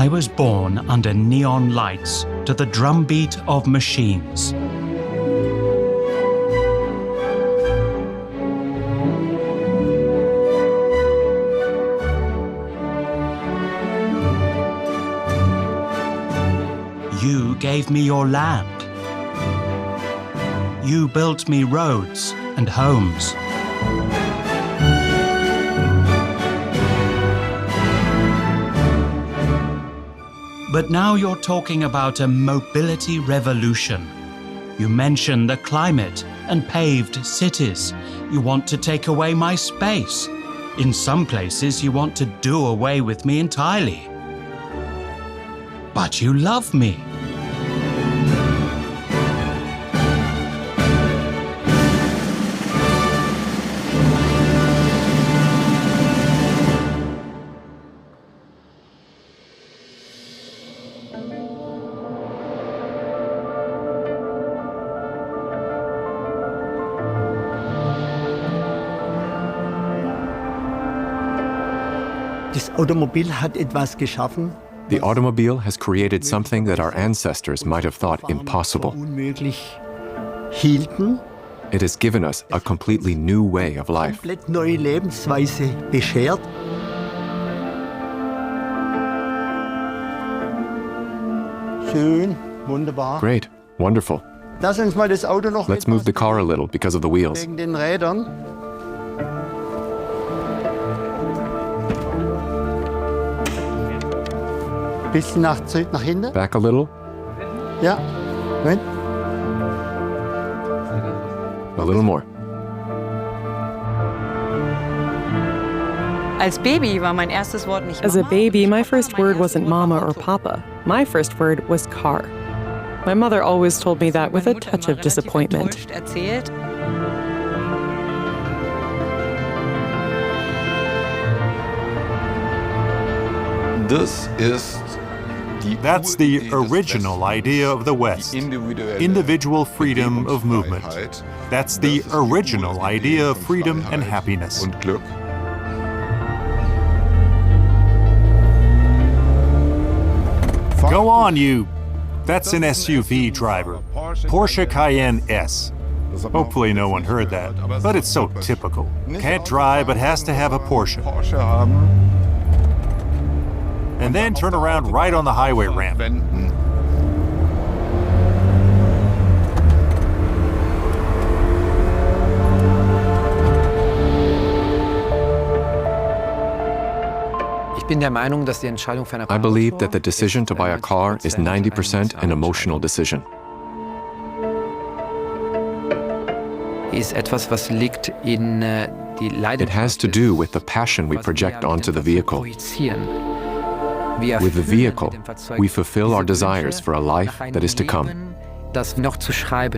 I was born under neon lights to the drumbeat of machines. You gave me your land. You built me roads and homes. But now you're talking about a mobility revolution. You mention the climate and paved cities. You want to take away my space. In some places, you want to do away with me entirely. But you love me. Das Automobil hat etwas geschaffen. The automobile has created something that our ancestors might have thought impossible. Unmöglich hielten. It has given us a completely new way of life. Komplett neue Lebensweise beschert. Schön, wunderbar. Great, wonderful. Lass uns mal das Auto noch Let's move the car a little because of the wheels. wegen den Rädern. Bisschen nach hinten. Back a little, Ja. Moment. a little more. Als Baby war mein erstes Wort nicht As a Mama. baby, my first word wasn't mama or papa. My first word was car. My mother always told me that with a Meine Mutter touch immer of relativ disappointment. enttäuscht erzählt. That's the original idea of the West, individual freedom of movement. That's the original idea of freedom and happiness. Go on, you. That's an SUV driver. Porsche Cayenne S. Hopefully no one heard that, but it's so typical. Can't drive but has to have a Porsche. And then turn around right on the highway ramp. I believe that the decision to buy a car is 90% an emotional decision. It has to do with the passion we project onto the vehicle. With the vehicle, we fulfill our desires for a life that is to come,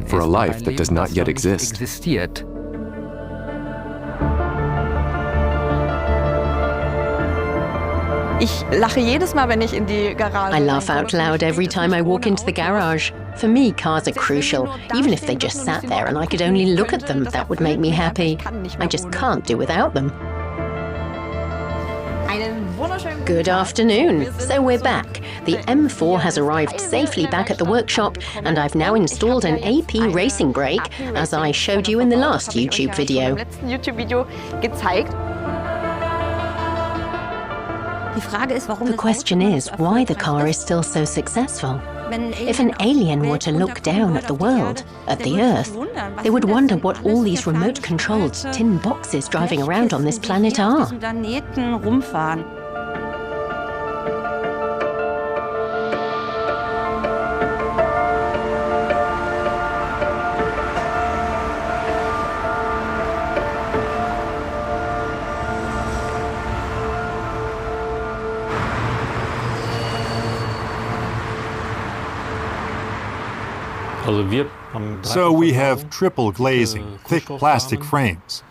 for a life that does not yet exist. Ich lache jedes Mal, wenn ich in die Garage. I laugh out loud every time I walk into the garage. For me, cars are crucial. Even if they just sat there and I could only look at them, that would make me happy. I just can't do without them. Good afternoon. So we're back. The M4 has arrived safely back at the workshop, and I've now installed an AP racing brake, as I showed you in the last YouTube video. The question is why the car is still so successful. If an alien were to look down at the world, at the Earth, they would wonder what all these remote-controlled tin boxes driving around on this planet are. So we have triple glazing, thick plastic frames.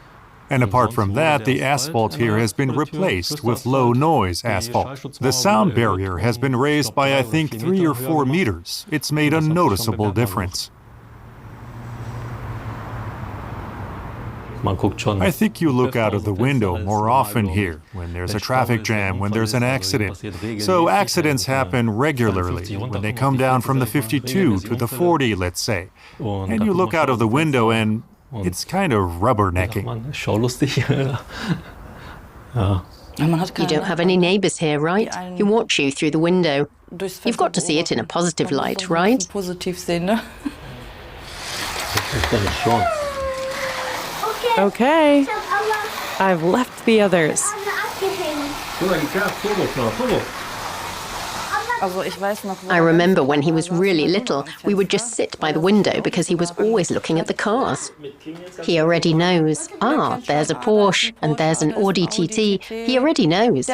And apart from that, the asphalt here has been replaced with low-noise asphalt. The sound barrier has been raised by, I think, 3 or 4 meters. It's made a noticeable difference. I think you look out of the window more often here, when there's a traffic jam, when there's an accident. So accidents happen regularly, when they come down from the 52 to the 40, let's say. And you look out of the window and it's kind of rubbernecking. You don't have any neighbors here, right? Who watch you through the window. You've got to see it in a positive light, right? Okay, I've left the others. I remember when he was really little, we would just sit by the window because he was always looking at the cars. He already knows, there's a Porsche and there's an Audi TT. He already knows.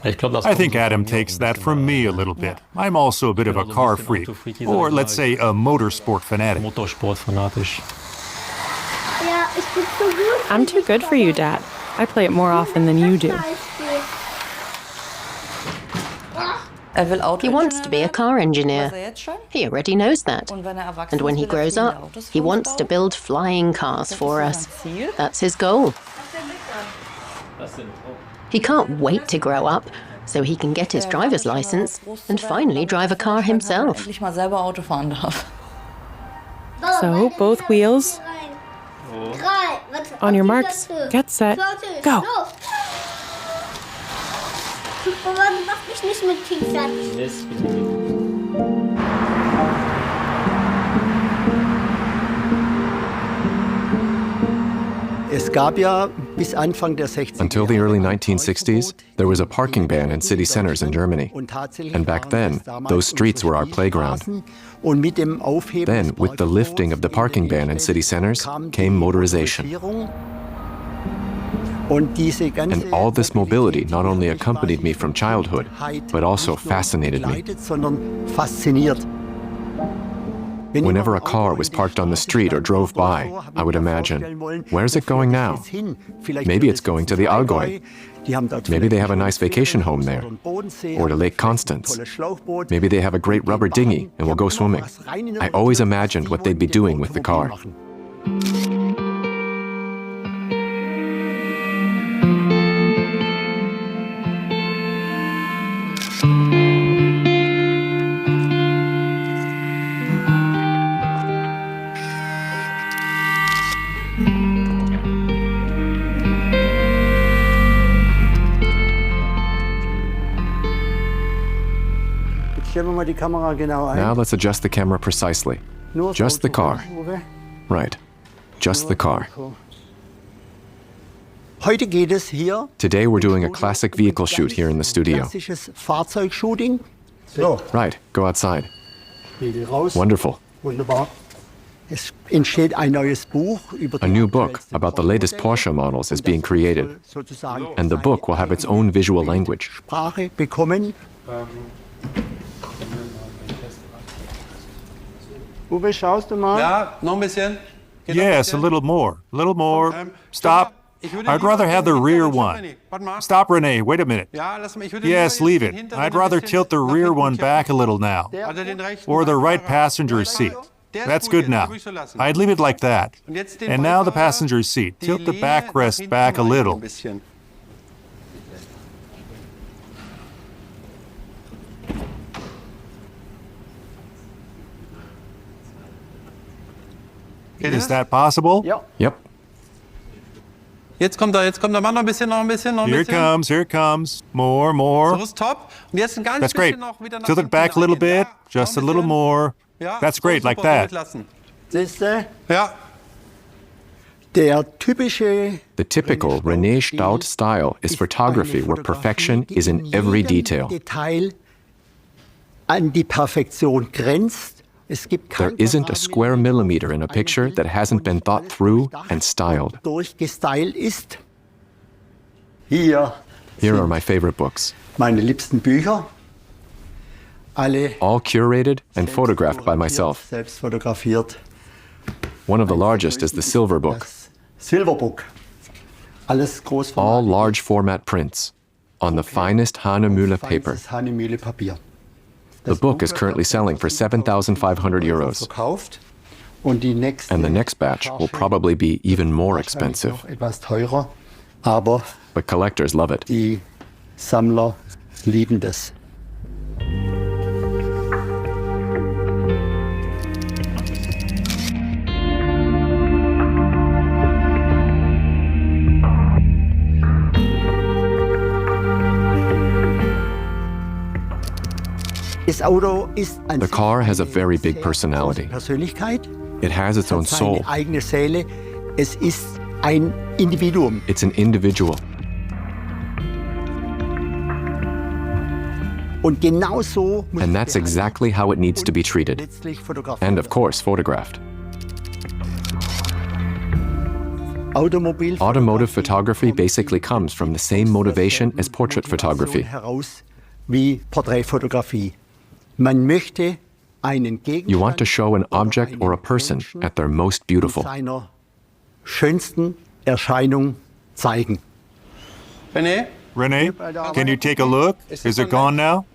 I think Adam takes that from me a little bit. I'm also a bit of a car freak, or let's say a motorsport fanatic. I'm too good for you, Dad. I play it more often than you do. He wants to be a car engineer. He already knows that. And when he grows up, he wants to build flying cars for us. That's his goal. He can't wait to grow up so he can get his driver's license and finally drive a car himself. So, both wheels. On your marks, get set, go. Until the early 1960s, there was a parking ban in city centers in Germany. And back then, those streets were our playground. Then, with the lifting of the parking ban in city centers, came motorization. And all this mobility not only accompanied me from childhood, but also fascinated me. Whenever a car was parked on the street or drove by, I would imagine, where's it going now? Maybe it's going to the Allgäu. Maybe they have a nice vacation home there. Or to Lake Constance. Maybe they have a great rubber dinghy and will go swimming. I always imagined what they'd be doing with the car. Now let's adjust the camera precisely. Just the car. Right. Just the car. Today we're doing a classic vehicle shoot here in the studio. Right. Go outside. Wonderful. A new book about the latest Porsche models is being created. And the book will have its own visual language. Yes, a little more. A little more. Stop. I'd rather have the rear one. Stop, Renee. Wait a minute. Yes, leave it. I'd rather tilt the rear one back a little now. Or the right passenger seat. That's good now. I'd leave it like that. And now the passenger seat. Tilt the backrest back a little. Is that possible? Yep. Here it comes. More. That's great. Tilt it back a little bit. Just a little more. That's great, like that. The typical René Staud style is photography where perfection is in every detail. There isn't a square millimeter in a picture that hasn't been thought through and styled. Here are my favorite books. All curated and photographed by myself. One of the largest is the Silver Book. All large format prints on the finest Hahnemühle paper. The book is currently selling for 7,500 euros. Und die nächste And the next batch will probably be even more expensive. noch etwas teurer, aber But collectors love it. die Sammler lieben das. Das Auto ist an The sich car has a eine very big sehr personality. große Persönlichkeit. It has its own Es hat seine soul. eigene Seele. Es ist ein Individuum. It's an individual. Und genau so muss And es that's behandelt exactly how it needs to be treated. letztlich fotografiert And of werden. course, photographed. Automotive photography basically comes from the same motivation as portrait photography. Heraus wie Porträtfotografie. Man möchte einen Gegenstand You want to show an oder object or a einen person Menschen at their most beautiful. seiner schönsten Erscheinung zeigen. Renee, can you take a look? Is it gone now?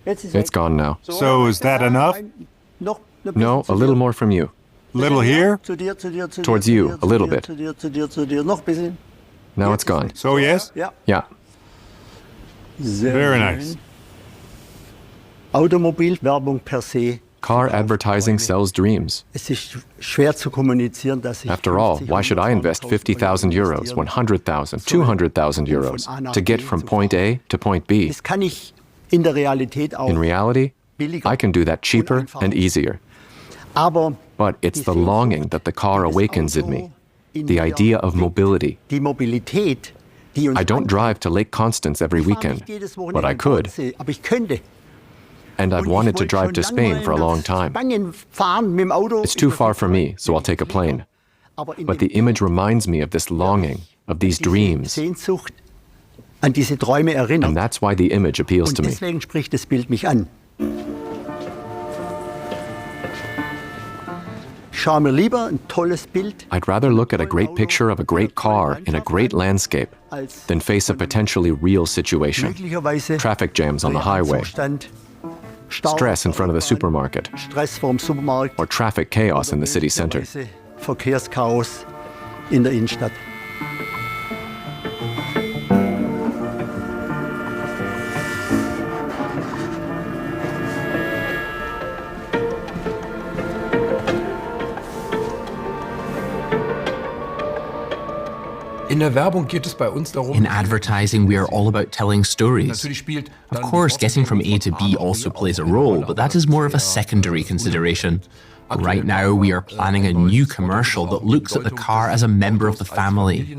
It's gone now. So is that enough? Noch ein No, bisschen a little more from you. Little here? zu dir, zu dir, zu Towards dir, you, zu dir, a little zu dir, bit. Zu dir, zu dir, zu dir. Noch ein bisschen. Now it's gone. So yes? Ja. Yeah. Sehr Very schön. nice. Automobilwerbung per se. Car advertising sells dreams. Es ist schwer zu kommunizieren, dass ich After all, 50, why should I invest 50,000 euros, 100,000, 200,000 euros to get from point A to point B? Das kann ich in der Realität auch. In reality, billiger I can do that cheaper und einfacher. and easier. Aber But it's the longing that the car awakens in me, the idea of mobility. die Mobilität, die uns I don't drive to Lake Constance every Ich fahre weekend, nicht jedes but Wochenende I in could, Nordsee, aber ich könnte. and I've Und ich wanted to wollte drive schon to lange Spain mal for a nach long time. Spanien fahren mit dem Auto. It's too far for me, so I'll take a plane. Aber in But dem the image reminds me of this longing, of these diese dreams, Sehnsucht an diese Träume erinnert. and that's why the image appeals Und to me. deswegen spricht das Bild mich an. Ich schaue mir lieber ein tolles Bild I'd rather look at a great picture of a great car in a great landscape als than face a potentially real situation. möglicherweise Traffic jams on the highway, Zustand, Stau stress in front of the auf der supermarket, Autobahn, Stress vorm Supermarkt, or traffic chaos in the city center. möglicherweise Verkehrschaos in der Innenstadt. In der Werbung geht es bei uns darum, In advertising, we are all about telling stories. Of course, getting from A to B also plays a role, but that is more of a secondary consideration. Right now, we are planning a new commercial that looks at the car as a member of the family.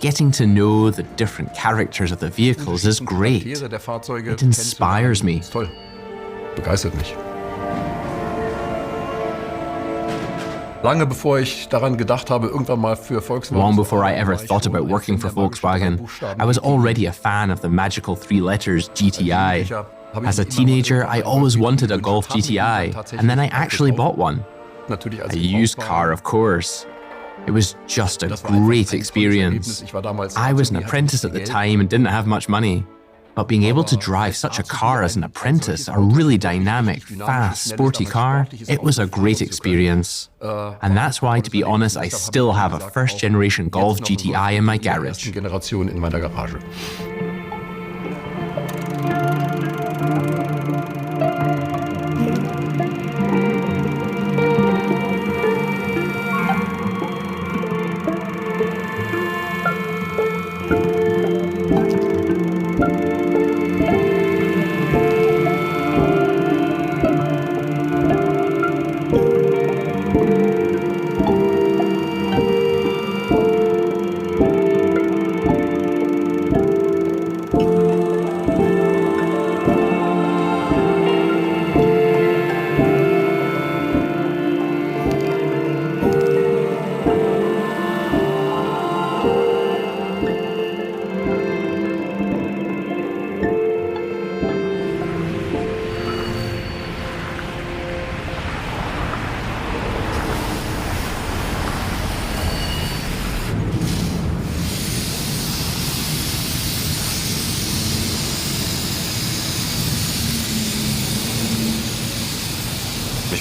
Getting to know the different characters of the vehicles is great. It inspires me. Toll. Begeistert mich. Lange bevor ich daran gedacht habe, irgendwann mal für Volkswagen Long before I ever thought about working for Volkswagen, I was already a fan of the magical three letters GTI. As a teenager, I always wanted a Golf GTI, and then I actually bought one. A used car, of course. It was just a great experience. I was an apprentice at the time and didn't have much money. But being able to drive such a car as an apprentice, a really dynamic, fast, sporty car, it was a great experience. And that's why, to be honest, I still have a first-generation Golf GTI in my garage. Generation in meiner Garage.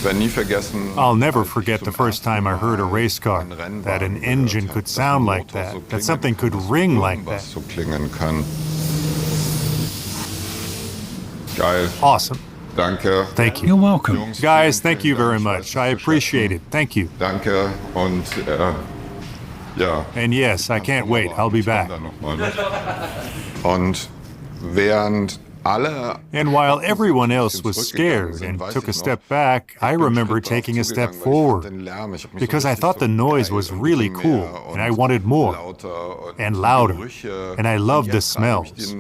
I'll never forget the first time I heard a race car, that an engine could sound like that something could ring like that. Awesome. Thank you. You're welcome. Guys, thank you very much. I appreciate it. Thank you. And yes, I can't wait. I'll be back. And while everyone else was scared and took a step back, I remember taking a step forward because I thought the noise was really cool and I wanted more and louder, and I loved the smells.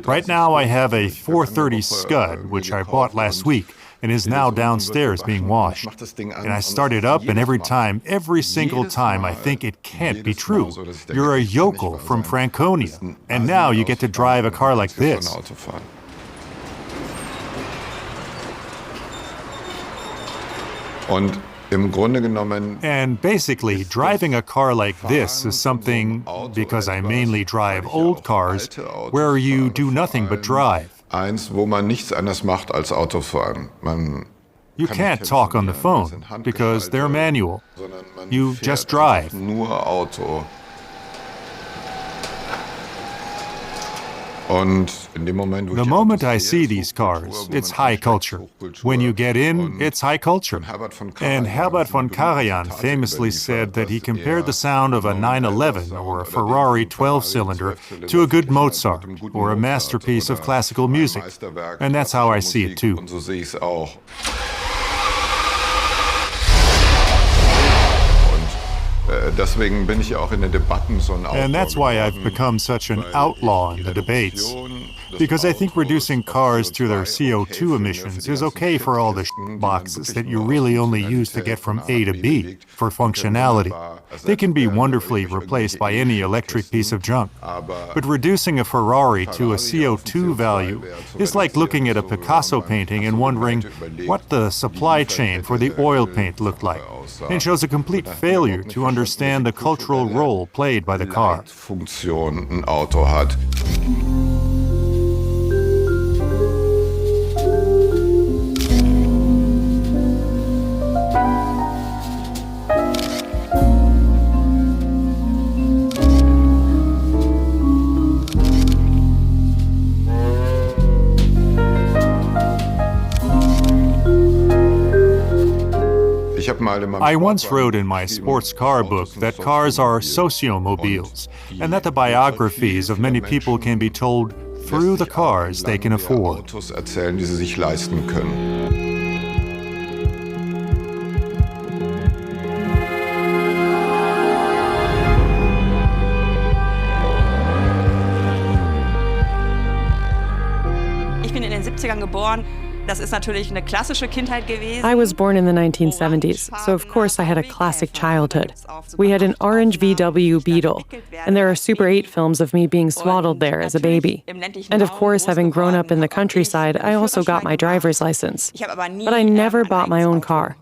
Right now I have a 430 Scud, which I bought last week and is now downstairs being washed. And I start it up, and every single time, I think it can't be true. You're a yokel from Franconia, and now you get to drive a car like this. And basically, driving a car like this is something, because I mainly drive old cars, where you do nothing but drive. You can't talk on the phone, because they're manual. You just drive. The moment I see these cars, it's high culture. When you get in, it's high culture. And Herbert von Karajan famously said that he compared the sound of a 911 or a Ferrari 12-cylinder to a good Mozart or a masterpiece of classical music. And that's how I see it too. And that's why I've become such an outlaw in the debates. Because I think reducing cars to their CO2 emissions is okay for all the boxes that you really only use to get from A to B for functionality. They can be wonderfully replaced by any electric piece of junk. But reducing a Ferrari to a CO2 value is like looking at a Picasso painting and wondering what the supply chain for the oil paint looked like. And shows a complete failure to understand the cultural role played by the car. I once wrote in my sports car book that cars are sociomobiles, and that the biographies of many people can be told through the cars they can afford. Ich bin in den 70ern geboren. Das ist natürlich eine klassische Kindheit gewesen. I was born in the 1970s, so of course I had a classic childhood. We had an orange VW Beetle, and there are Super 8 films of me being swaddled there as a baby. And of course, having grown up in the countryside, I also got my driver's license. But I never bought my own car.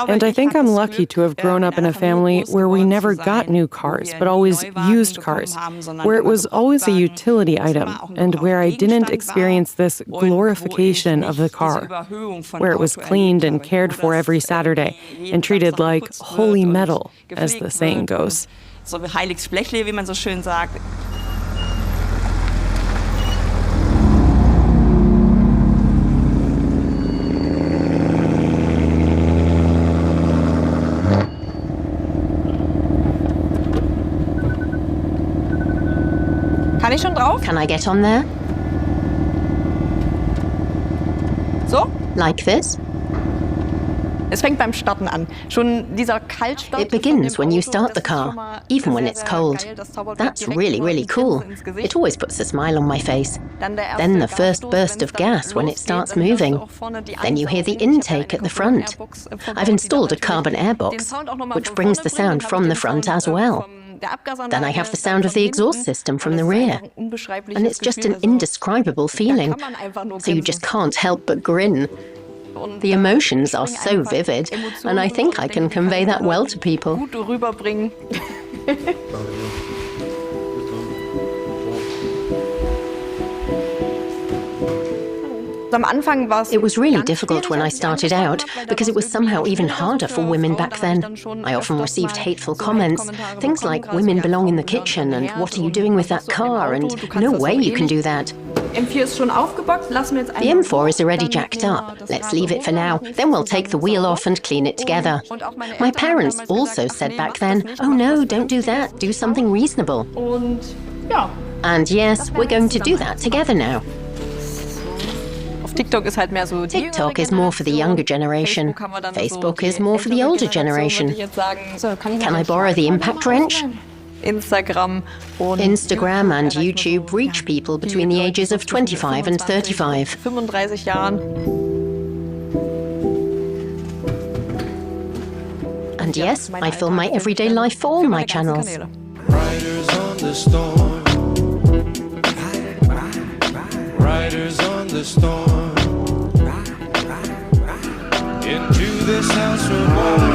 And I think I'm lucky to have grown up in a family where we never got new cars, but always used cars, where it was always a utility item, and where I didn't experience this glorification of the car, where it was cleaned and cared for every Saturday, and treated like holy metal, as the saying goes. So heiliges Blechle, wie man so schön sagt. Kann ich schon drauf? Can I get on there? So? Like this? Es fängt beim Starten an. Schon dieser Kaltstart. It begins when you start the car, even when it's cold. That's really, really cool. It always puts a smile on my face. Then the first burst of gas when it starts moving. Then you hear the intake at the front. I've installed a carbon airbox, which brings the sound from the front as well. Then I have the sound of the exhaust system from the rear. And it's just an indescribable feeling. So you just can't help but grin. The emotions are so vivid, and I think I can convey that well to people. It was really difficult when I started out because it was somehow even harder for women back then. I often received hateful comments, things like women belong in the kitchen and what are you doing with that car and no way you can do that. The M4 is already jacked up. Let's leave it for now, then we'll take the wheel off and clean it together. My parents also said back then, oh no, don't do that, do something reasonable. And yes, we're going to do that together now. TikTok is more for the younger generation. Facebook is more for the older generation. Can I borrow the impact wrench? Instagram and YouTube reach people between the ages of 25 and 35. And yes, I film my everyday life for all my channels. Riders on the storm. Riders on the storm. Into this house we're born.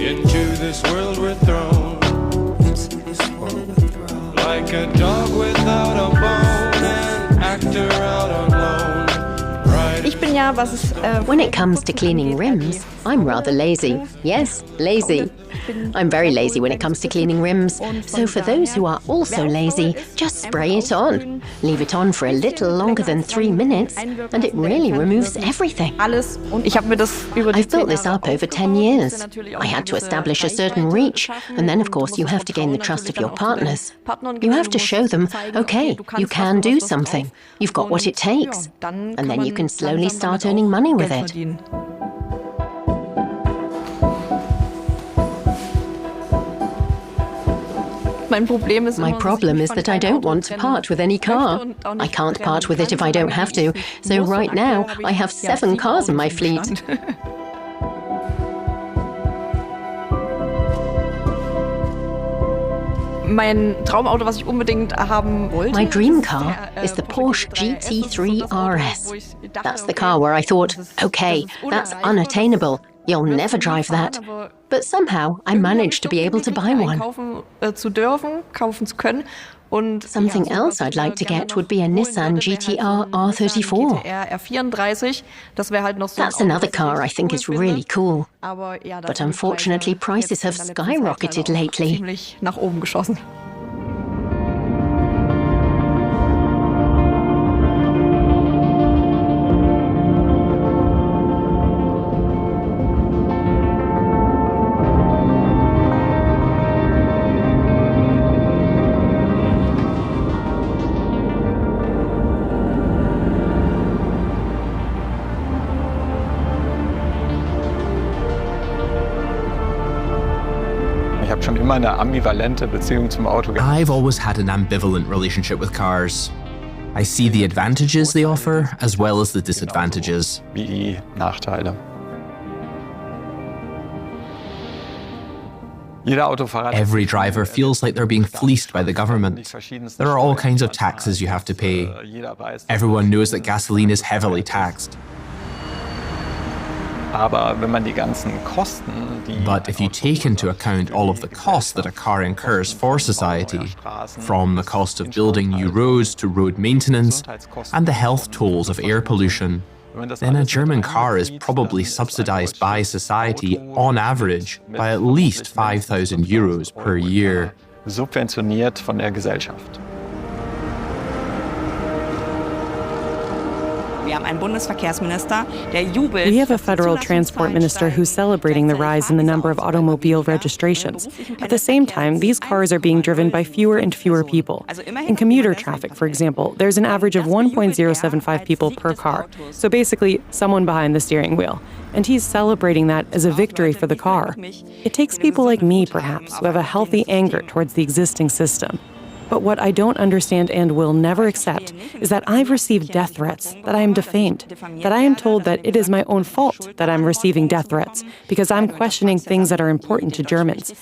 Into this world we're thrown. Like a dog without a bone, an actor out on loan. When it comes to cleaning rims, I'm rather lazy. Yes, lazy. I'm very lazy when it comes to cleaning rims. So for those who are also lazy, just spray it on. Leave it on for a little longer than 3 minutes, and it really removes everything. I've built this up over 10 years. I had to establish a certain reach, and then of course you have to gain the trust of your partners. You have to show them, okay, you can do something. You've got what it takes. And then you can slowly start earning money with it. My problem is that I don't want to part with any car. I can't part with it if I don't have to. So right now, I have 7 cars in my fleet. My dream car is the Porsche GT3 RS. That's the car where I thought, okay, that's unattainable. You'll never drive that. But somehow I managed to be able to buy one. Something else I'd like to get would be a Nissan GT-R R34. That's another car I think is really cool. But unfortunately, prices have skyrocketed lately. I've always had an ambivalent relationship with cars. I see the advantages they offer as well as the disadvantages. Every driver feels like they're being fleeced by the government. There are all kinds of taxes you have to pay. Everyone knows that gasoline is heavily taxed. But if you take into account all of the costs that a car incurs for society, from the cost of building new roads to road maintenance, and the health tolls of air pollution, then a German car is probably subsidized by society on average by at least 5,000 euros per year. We have a federal transport minister who's celebrating the rise in the number of automobile registrations. At the same time, these cars are being driven by fewer and fewer people. In commuter traffic, for example, there's an average of 1.075 people per car. So basically, someone behind the steering wheel. And he's celebrating that as a victory for the car. It takes people like me, perhaps, who have a healthy anger towards the existing system. But what I don't understand and will never accept is that I've received death threats, that I am defamed, that I am told that it is my own fault that I'm receiving death threats because I'm questioning things that are important to Germans.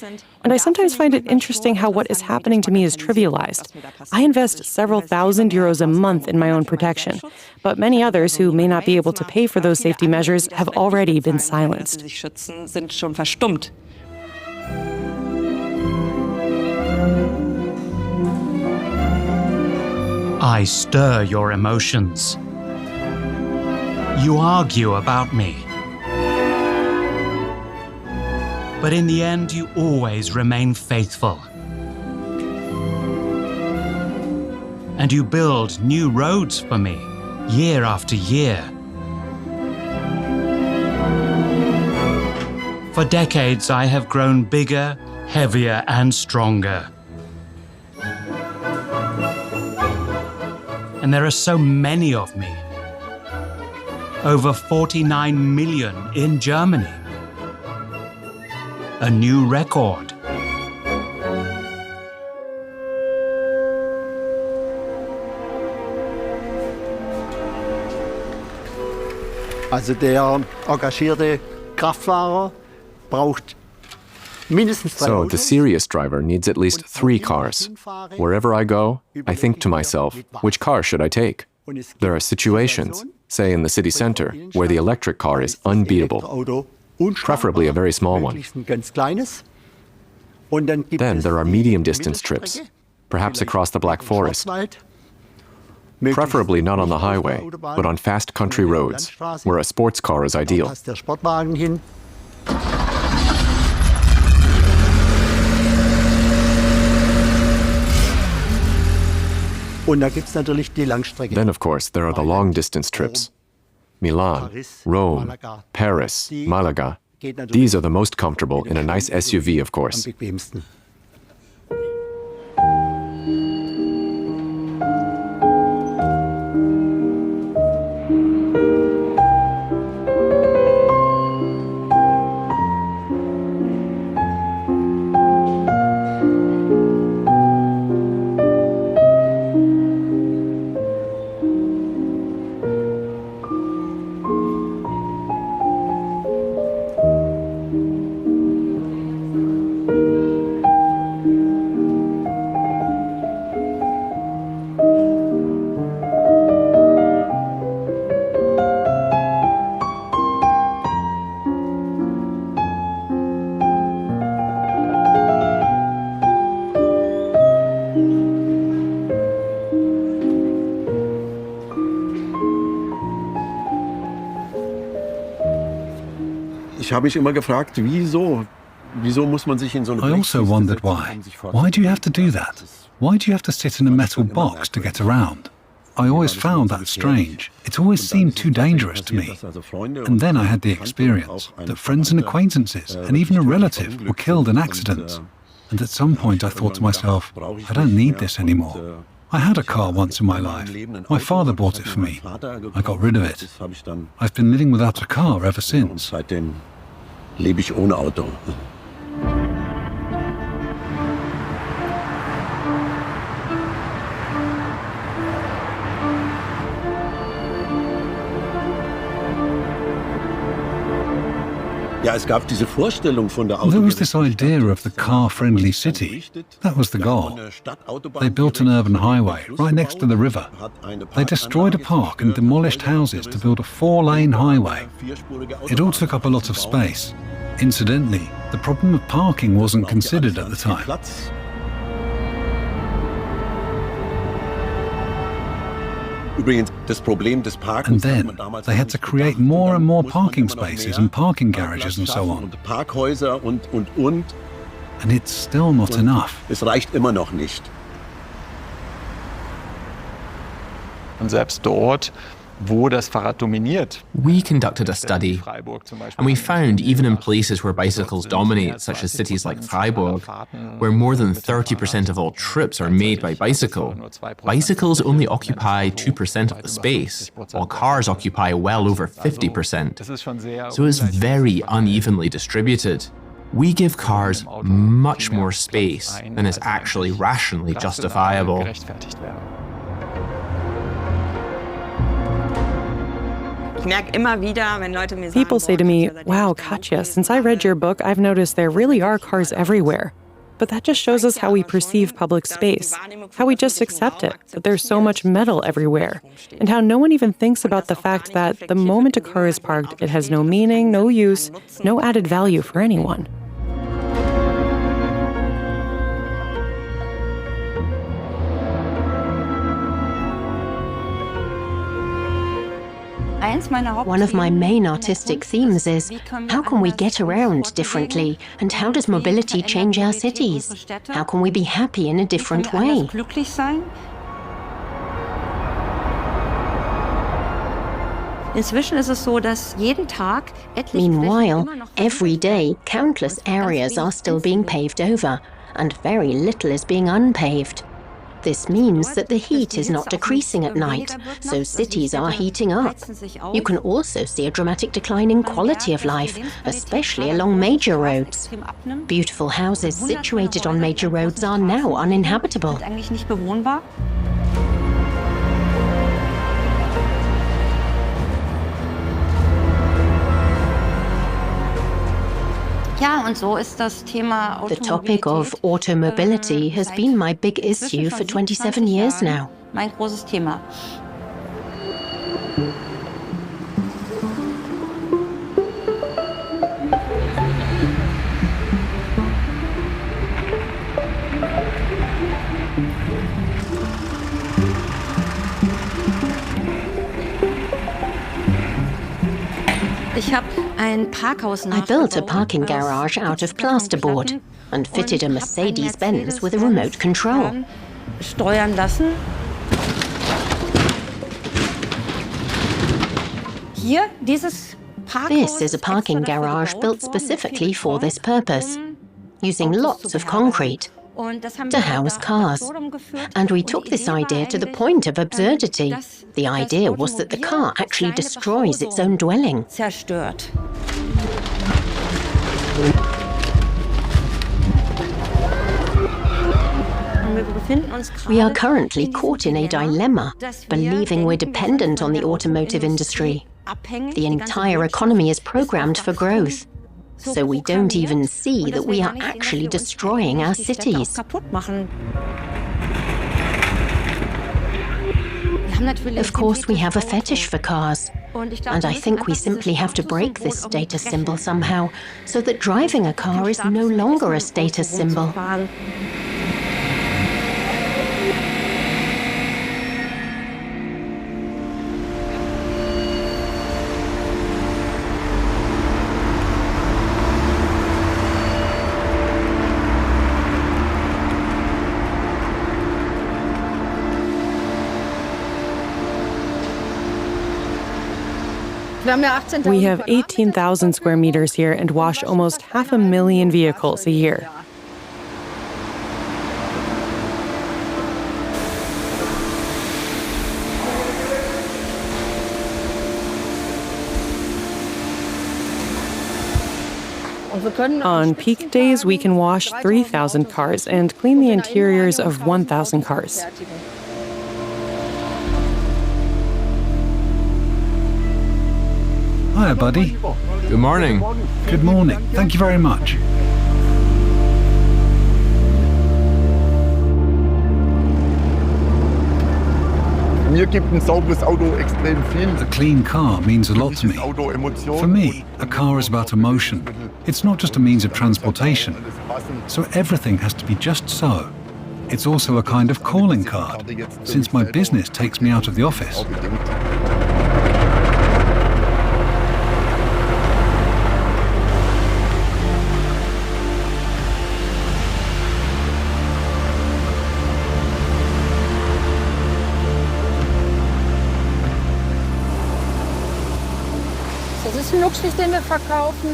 And I sometimes find it interesting how what is happening to me is trivialized. I invest several thousand euros a month in my own protection, but many others who may not be able to pay for those safety measures have already been silenced. I stir your emotions. You argue about me. But in the end, you always remain faithful. And you build new roads for me, year after year. For decades, I have grown bigger, heavier, and stronger. And there are so many of me. Over 49 million in Germany. A new record. Also der engagierte Kraftfahrer braucht mindestens 3 So Autos. the serious driver needs at least 3 cars. Wherever I go, I think to myself, which car should I take? There are situations, say in the city center, where the electric car is unbeatable, preferably a very small one. Then there are medium-distance trips, perhaps across the Black Forest, preferably not on the highway, but on fast country roads, where a sports car is ideal. Then, of course, there are the long-distance trips. Milan, Rome, Paris, Malaga. These are the most comfortable in a nice SUV, of course. Ich habe mich immer gefragt, wieso muss man sich in so eine I also wondered why. Why do you have to do that? Why do you have to sit in a metal box to get around? I always found that strange. It always seemed too dangerous to me. And then I had the experience that friends and acquaintances and even a relative were killed in accidents. And at some point I thought to myself, I don't need this anymore. I had a car once in my life. My father bought it for me. I got rid of it. I've been living without a car ever since. Seitdem lebe ich ohne Auto. Ja, es gab diese Vorstellung von der There was this idea of the car-friendly city. That was the goal. They built an urban highway right next to the river. They destroyed a park and demolished houses to build a 4-lane highway. It all took up a lot of space. Incidentally, the problem of parking wasn't considered at the time. And then they had to create more and more parking spaces and parking garages and so on. And it's still not enough. Es reicht immer noch nicht. Und selbst dort, wo das Fahrrad dominiert. We conducted a study, and we found even in places where bicycles dominate, such as cities like Freiburg, where more than 30% of all trips are made by bicycle, bicycles only occupy 2% of the space, while cars occupy well over 50%. So it's very unevenly distributed. We give cars much more space than is actually rationally justifiable. People say to me, wow, Katja, since I read your book, I've noticed there really are cars everywhere. But that just shows us how we perceive public space, how we just accept it, that there's so much metal everywhere, and how no one even thinks about the fact that the moment a car is parked, it has no meaning, no use, no added value for anyone. One of my main artistic themes is, how can we get around differently? And how does mobility change our cities? How can we be happy in a different way? Meanwhile, every day, countless areas are still being paved over, and very little is being unpaved. This means that the heat is not decreasing at night, so cities are heating up. You can also see a dramatic decline in quality of life, especially along major roads. Beautiful houses situated on major roads are now uninhabitable. The topic of automobility has been my big issue for 27 years now. I built a parking garage out of plasterboard and fitted a Mercedes-Benz with a remote control. This is a parking garage built specifically for this purpose, using lots of concrete to house cars. And we took this idea to the point of absurdity. The idea was that the car actually destroys its own dwelling. We are currently caught in a dilemma, believing we're dependent on the automotive industry. The entire economy is programmed for growth. So we don't even see that we are actually destroying our cities. Of course, we have a fetish for cars. And I think we simply have to break this status symbol somehow, so that driving a car is no longer a status symbol. We have 18,000 square meters here and wash almost 500,000 vehicles a year. On peak days, we can wash 3,000 cars and clean the interiors of 1,000 cars. Hiya, buddy. Good morning. Good morning. Thank you very much. A clean car means a lot to me. For me, a car is about emotion. It's not just a means of transportation. So everything has to be just so. It's also a kind of calling card, since my business takes me out of the office.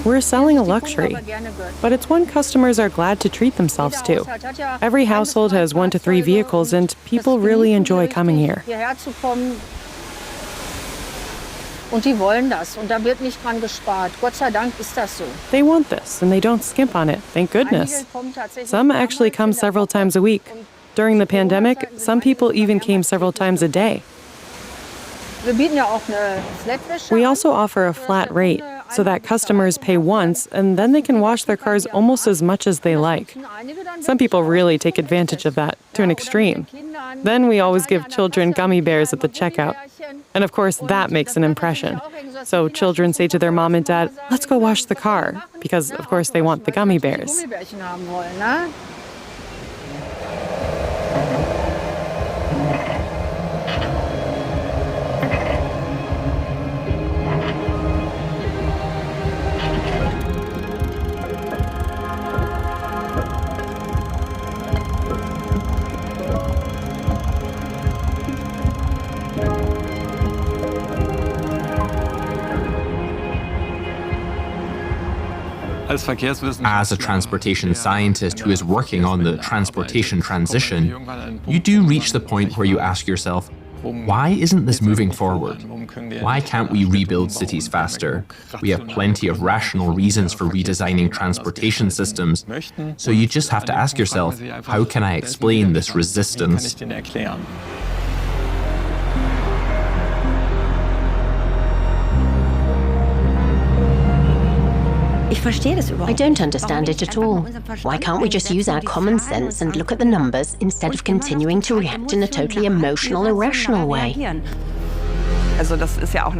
We're selling a luxury, but it's one customers are glad to treat themselves to. Every household has 1 to 3 vehicles, and people really enjoy coming here. They want this, and they don't skimp on it, thank goodness. Some actually come several times a week. During the pandemic, some people even came several times a day. We also offer a flat rate, so that customers pay once and then they can wash their cars almost as much as they like. Some people really take advantage of that, to an extreme. Then we always give children gummy bears at the checkout. And of course, that makes an impression. So children say to their mom and dad, "Let's go wash the car," because of course they want the gummy bears. As a transportation scientist who is working on the transportation transition, you do reach the point where you ask yourself, why isn't this moving forward? Why can't we rebuild cities faster? We have plenty of rational reasons for redesigning transportation systems, so you just have to ask yourself, how can I explain this resistance? I don't understand it at all. Why can't we just use our common sense and look at the numbers instead of continuing to react in a totally emotional, irrational way?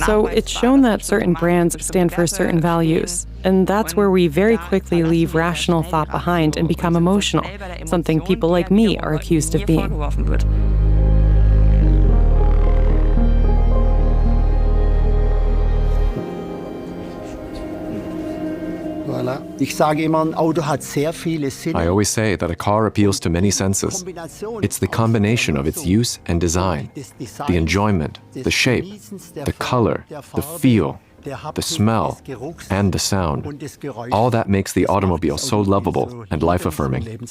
So it's shown that certain brands stand for certain values, and that's where we very quickly leave rational thought behind and become emotional, something people like me are accused of being. I always say that a car appeals to many senses. It's the combination of its use and design, the enjoyment, the shape, the color, the feel, the smell, and the sound. All that makes the automobile so lovable and life-affirming.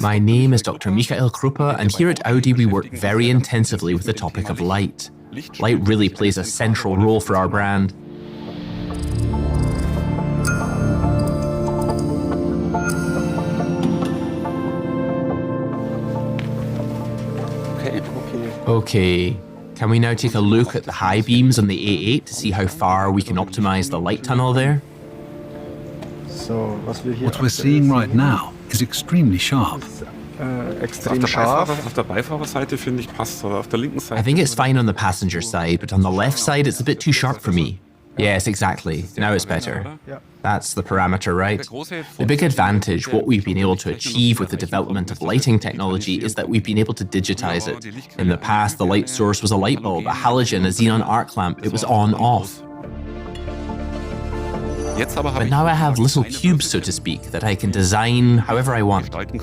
My name is Dr. Michael Kruppe, and here at Audi we work very intensively with the topic of light. Light really plays a central role for our brand. Okay, can we now take a look at the high beams on the A8 to see how far we can optimize the light tunnel there? What we're seeing right now is extremely sharp. I think it's fine on the passenger side, but on the left side it's a bit too sharp for me. Yes, exactly. Now it's better. That's the parameter, right? The big advantage, what we've been able to achieve with the development of lighting technology, is that we've been able to digitize it. In the past, the light source was a light bulb, a halogen, a xenon arc lamp. It was on-off. But now I have little cubes, so to speak, that I can design however I want. And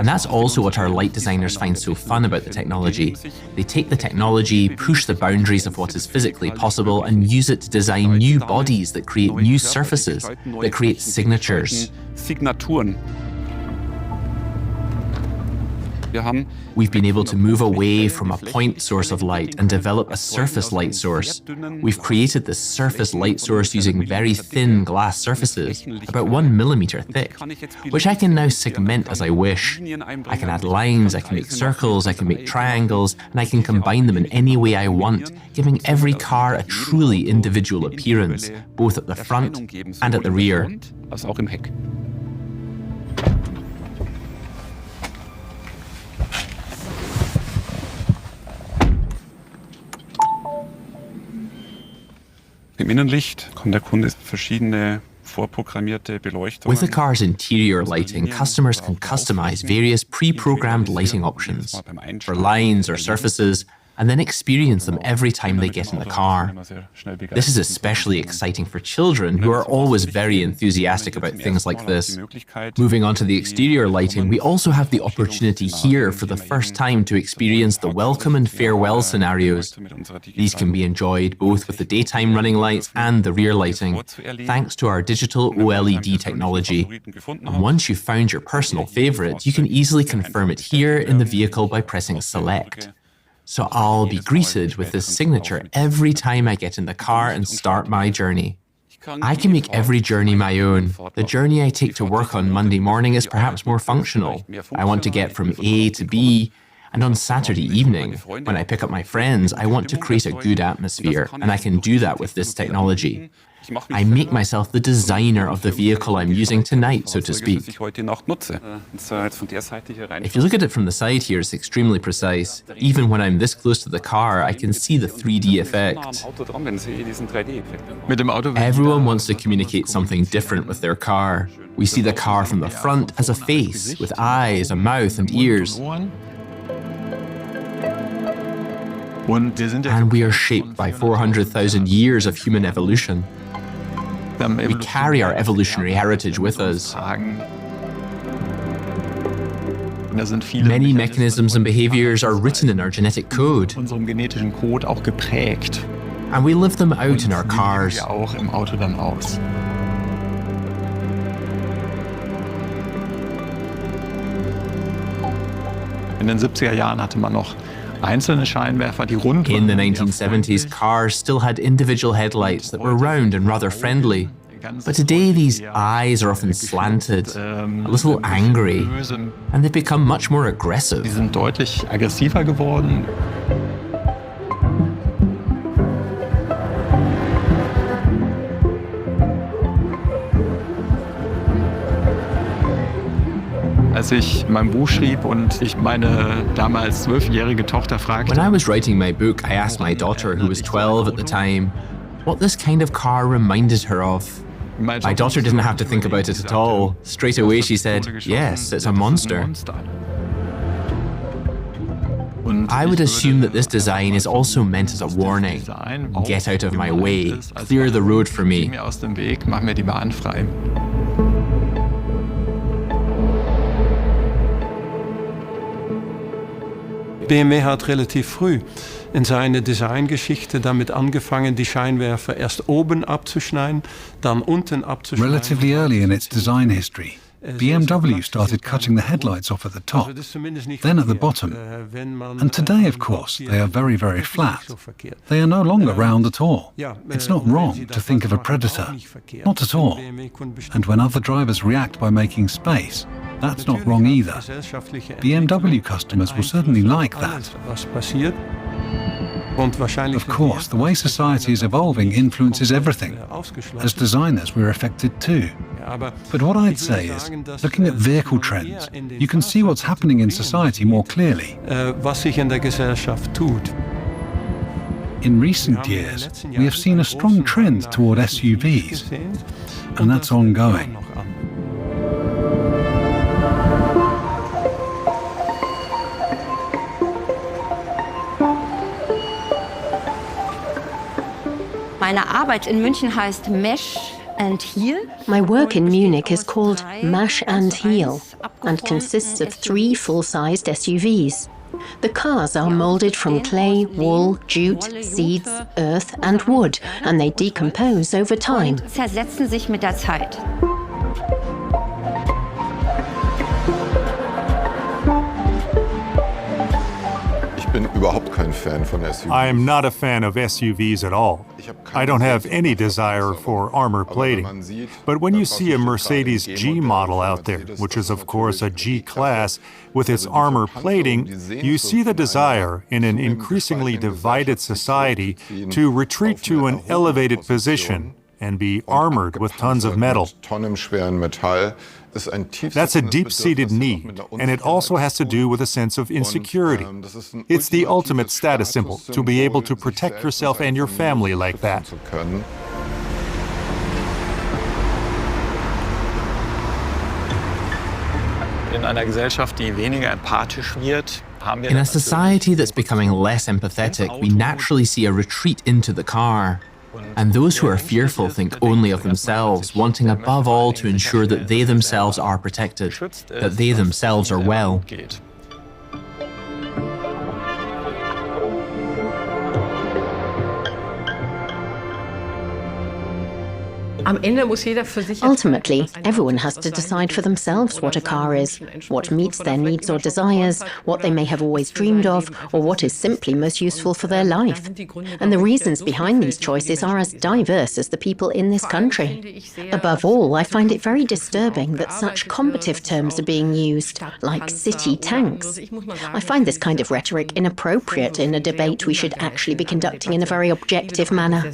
that's also what our light designers find so fun about the technology. They take the technology, push the boundaries of what is physically possible, and use it to design new bodies that create new surfaces, that create signatures. We've been able to move away from a point source of light and develop a surface light source. We've created this surface light source using very thin glass surfaces, about 1 millimeter thick, which I can now segment as I wish. I can add lines, I can make circles, I can make triangles, and I can combine them in any way I want, giving every car a truly individual appearance, both at the front and at the rear. With the car's interior lighting, customers can customize various pre-programmed lighting options for lines or surfaces, and then experience them every time they get in the car. This is especially exciting for children who are always very enthusiastic about things like this. Moving on to the exterior lighting, we also have the opportunity here for the first time to experience the welcome and farewell scenarios. These can be enjoyed both with the daytime running lights and the rear lighting, thanks to our digital OLED technology. And once you've found your personal favorite, you can easily confirm it here in the vehicle by pressing select. So I'll be greeted with this signature every time I get in the car and start my journey. I can make every journey my own. The journey I take to work on Monday morning is perhaps more functional. I want to get from A to B, and on Saturday evening, when I pick up my friends, I want to create a good atmosphere, and I can do that with this technology. I make myself the designer of the vehicle I'm using tonight, so to speak. If you look at it from the side here, it's extremely precise. Even when I'm this close to the car, I can see the 3D effect. Everyone wants to communicate something different with their car. We see the car from the front as a face, with eyes, a mouth, and ears. And we are shaped by 400,000 years of human evolution. We carry our evolutionary heritage with us. Many mechanisms and behaviors are written in our genetic code. And we live them out in our cars. In den 70er Jahren hatte man noch einzelne Scheinwerfer, die rund waren. In the 1970s, cars still had individual headlights that were round and rather friendly. But today, these eyes are often slanted, a little angry, and they've become much more aggressive. Sie sind deutlich aggressiver geworden. Als ich mein Buch schrieb und ich meine damals 12-jährige Tochter fragte. When I was writing my book, I asked my daughter, who was 12 at the time, what this kind of car reminded her of. My daughter didn't have to think about it at all. Straight away she said, yes, it's a monster. I would assume that this design is also meant as a warning. Get out of my way. Clear the road for me. BMW hat relativ früh in seiner Designgeschichte damit angefangen, die Scheinwerfer erst oben abzuschneiden, dann unten abzuschneiden. Relatively early in its design history, BMW started cutting the headlights off at the top, then at the bottom. And today, of course, they are very, very flat. They are no longer round at all. It's not wrong to think of a predator. Not at all. And when other drivers react by making space, that's not wrong either. BMW customers will certainly like that. Of course, the way society is evolving influences everything. As designers, we're affected too. But what I'd say is, looking at vehicle trends, you can see what's happening in society more clearly. In recent years, we have seen a strong trend toward SUVs, and that's ongoing. Meine Arbeit in München heißt Mesh and Heel. My work in Munich is called Mash and Heel and consists of 3 full-sized SUVs. The cars are molded from clay, wool, jute, seeds, earth and wood, and they decompose over time. Zersetzen sich mit der Zeit. I am not a fan of SUVs at all. I don't have any desire for armor plating. But when you see a Mercedes G model out there, which is of course a G-Class, with its armor plating, you see the desire in an increasingly divided society to retreat to an elevated position and be armored with tons of metal. That's a deep-seated need, and it also has to do with a sense of insecurity. It's the ultimate status symbol, to be able to protect yourself and your family like that. In a society that's becoming less empathetic, we naturally see a retreat into the car. And those who are fearful think only of themselves, wanting above all to ensure that they themselves are protected, that they themselves are well. Ultimately, everyone has to decide for themselves what a car is, what meets their needs or desires, what they may have always dreamed of, or what is simply most useful for their life. And the reasons behind these choices are as diverse as the people in this country. Above all, I find it very disturbing that such combative terms are being used, like city tanks. I find this kind of rhetoric inappropriate in a debate we should actually be conducting in a very objective manner.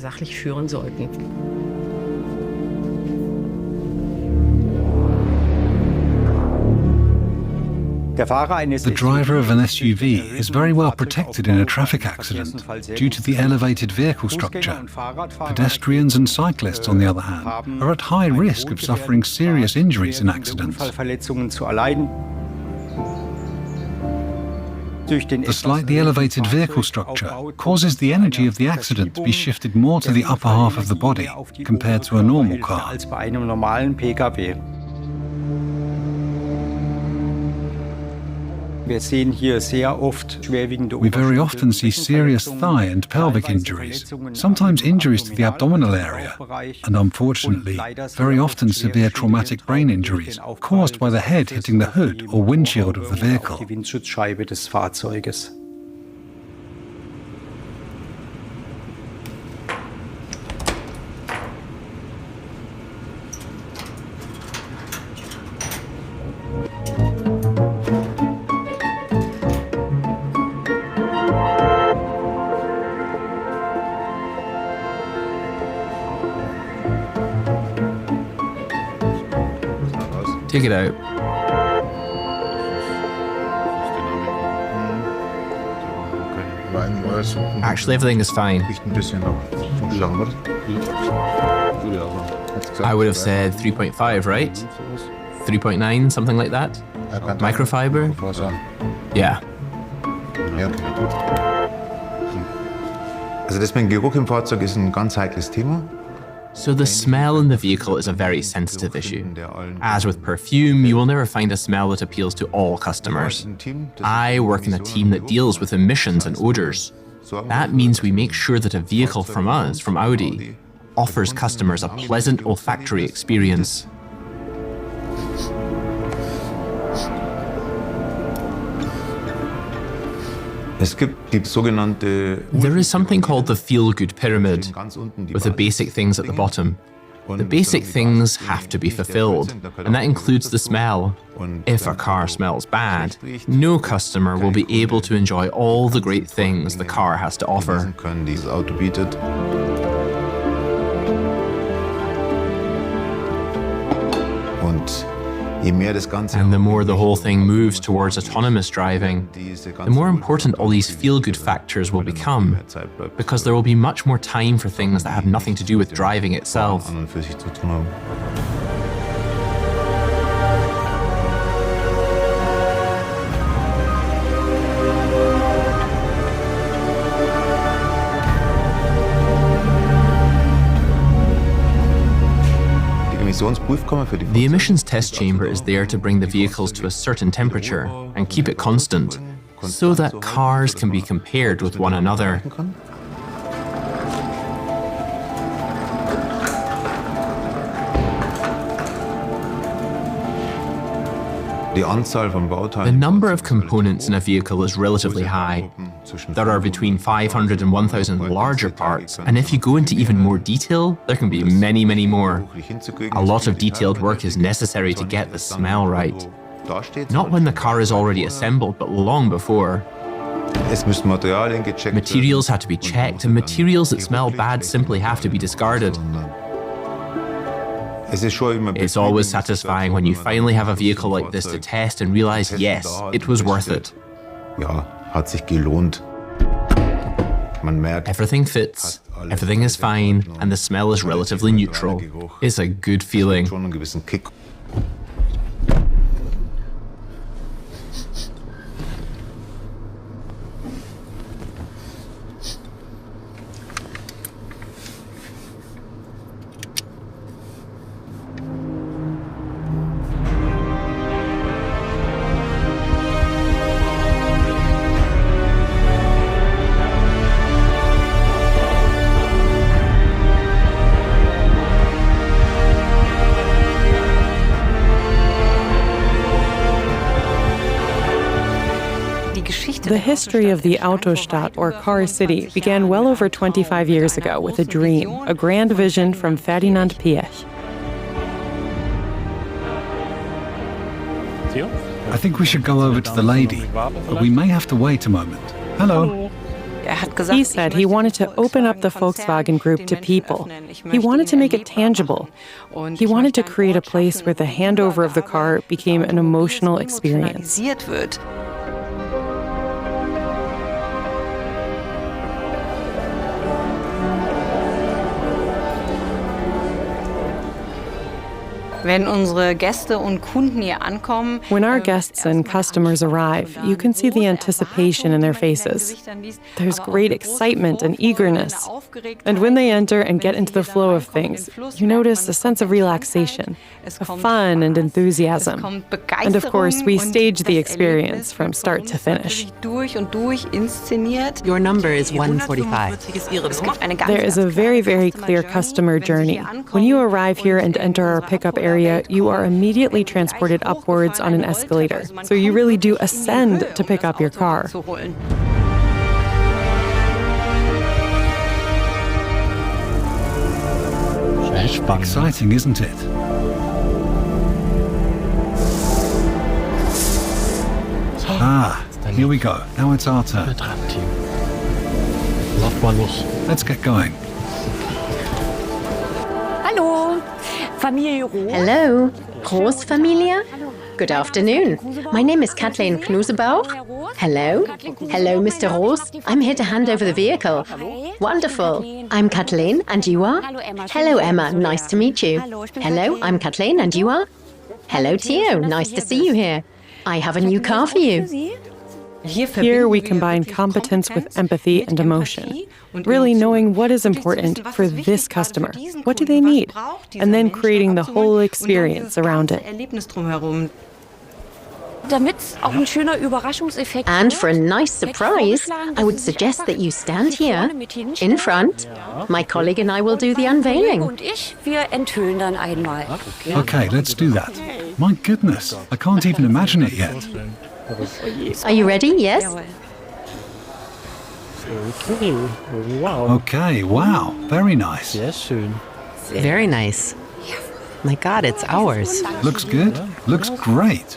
The driver of an SUV is very well protected in a traffic accident due to the elevated vehicle structure. Pedestrians and cyclists, on the other hand, are at high risk of suffering serious The slightly elevated vehicle structure causes the energy of the accident to be shifted more to the upper half of the body compared to a normal car. We very often see serious thigh and pelvic injuries, sometimes injuries to the abdominal area, and unfortunately, very often severe traumatic brain injuries caused by the head hitting the hood or windshield of the vehicle. Take it out. Actually, everything is fine. I would have said 3.5, right? 3.9, something like that? Microfiber? Yeah. Also das mit dem Geruch im Fahrzeug ist ein ganz heikles Thema. So the smell in the vehicle is a very sensitive issue. As with perfume, you will never find a smell that appeals to all customers. I work in a team that deals with emissions and odors. That means we make sure that a vehicle from us, from Audi, offers customers a pleasant olfactory experience. There is something called the feel-good pyramid, with the basic things at the bottom. The basic things have to be fulfilled, and that includes the smell. If a car smells bad, no customer will be able to enjoy all the great things the car has to offer. And the more the whole thing moves towards autonomous driving, the more important all these feel-good factors will become, because there will be much more time for things that have nothing to do with driving itself. The emissions test chamber is there to bring the vehicles to a certain temperature and keep it constant, so that cars can be compared with one another. The number of components in a vehicle is relatively high. There are between 500 and 1,000 larger parts, and if you go into even more detail, there can be many, many more. A lot of detailed work is necessary to get the smell right. Not when the car is already assembled, but long before. Materials have to be checked, and materials that smell bad simply have to be discarded. It's always satisfying when you finally have a vehicle like this to test and realize, yes, it was worth it. Everything fits, everything is fine, and the smell is relatively neutral. It's a good feeling. The history of the Autostadt, or car city, began well over 25 years ago with a dream, a grand vision from Ferdinand Piëch. I think we should go over to the lady, but we may have to wait a moment. Hello. He said he wanted to open up the Volkswagen Group to people. He wanted to make it tangible. He wanted to create a place where the handover of the car became an emotional experience. When our guests and customers arrive, you can see the anticipation in their faces. There's great excitement and eagerness. And when they enter and get into the flow of things, you notice a sense of relaxation, of fun and enthusiasm. And of course, we stage the experience from start to finish. Your number is 145. There is a very, very clear customer journey. When you arrive here and enter our pickup area, you are immediately transported upwards on an escalator. So you really do ascend to pick up your car. Exciting, isn't it? Ah, here we go. Now it's our turn. Let's get going. Hello, Großfamilie. Good afternoon. My name is Kathleen Knusebauch. Hello. Hello, Mr. Roos. I'm here to hand over the vehicle. Wonderful. I'm Kathleen, and you are? Hello, Emma. Nice to meet you. Hello, I'm Kathleen, and you are? Hello, Theo. Nice to see you here. I have a new car for you. Here we combine competence with empathy and emotion, really knowing what is important for this customer, what do they need, and then creating the whole experience around it. And for a nice surprise, I would suggest that you stand here, in front. My colleague and I will do the unveiling. Okay, let's do that. My goodness, I can't even imagine it yet. Are you ready? Yes? Okay, wow, very nice. Very nice. My God, it's ours. Looks good, looks great.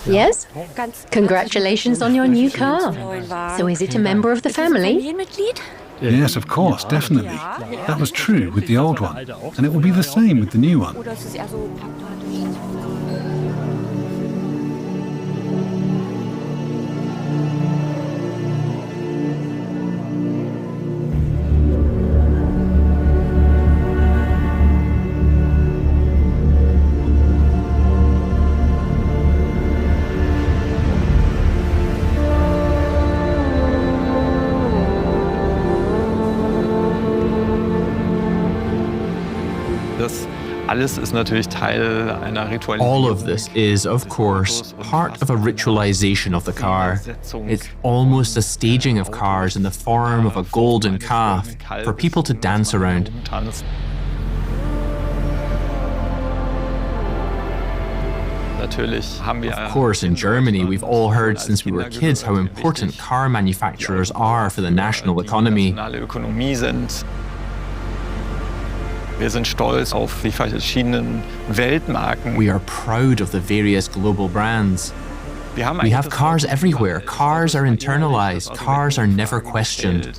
Yes? Congratulations on your new car. So is it a member of the family? Yes, of course, definitely. That was true with the old one, and it will be the same with the new one. All of this is, of course, part of a ritualization of the car. It's almost a staging of cars in the form of a golden calf for people to dance around. Of course, in Germany, we've all heard since we were kids how important car manufacturers are for the national economy. We are proud of the various global brands. We have cars everywhere. Cars are internalized. Cars are never questioned.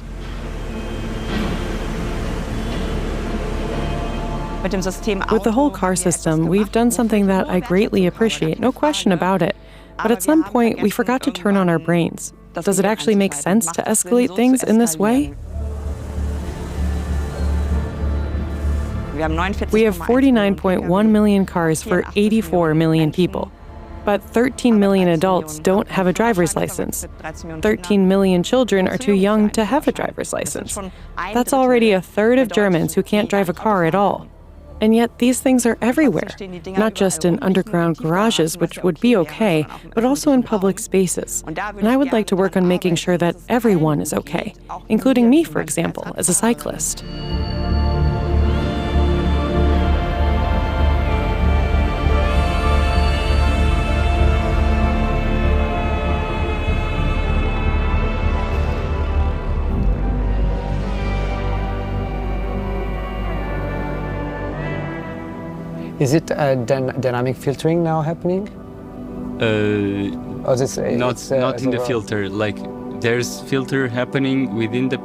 With the whole car system, we've done something that I greatly appreciate, no question about it. But at some point, we forgot to turn on our brains. Does it actually make sense to escalate things in this way? We have 49.1 million cars for 84 million people. But 13 million adults don't have a driver's license. 13 million children are too young to have a driver's license. That's already a third of Germans who can't drive a car at all. And yet these things are everywhere, not just in underground garages, which would be okay, but also in public spaces. And I would like to work on making sure that everyone is okay, including me, for example, as a cyclist. Is it dynamic filtering now happening? Not in the filter. Like there's filter happening within the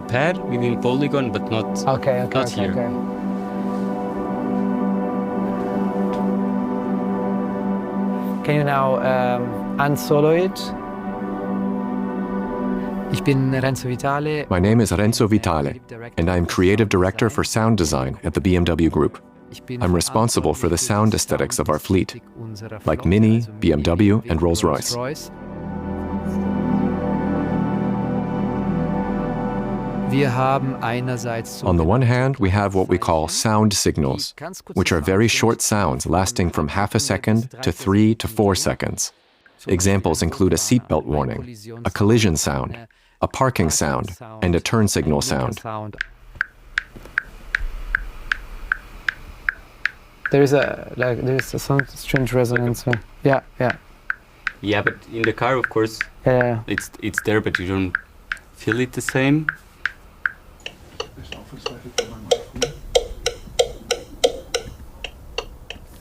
pad, within polygon, but not here. Okay. Can you now unsolo it? My name is Renzo Vitale, and I am creative director for sound design at the BMW Group. I'm responsible for the sound aesthetics of our fleet, like Mini, BMW, and Rolls-Royce. On the one hand, we have what we call sound signals, which are very short sounds lasting from half a second to 3 to 4 seconds. Examples include a seatbelt warning, a collision sound, a parking sound, and a turn signal sound. There's some strange resonance. Yeah. Yeah, but in the car, of course, it's there, but you don't feel it the same.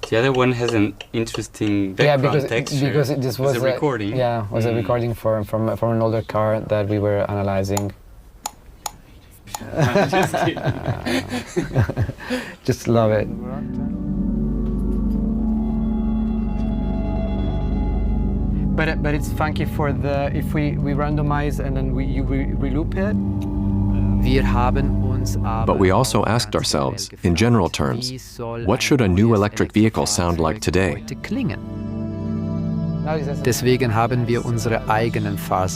The other one has an interesting background texture. Because this was a recording. Was a recording from an older car that we were analyzing. Just kidding. Just love it. But it's funky for the if we randomize and then we reloop it. But we also asked ourselves, in general terms, what should a new electric vehicle sound like today?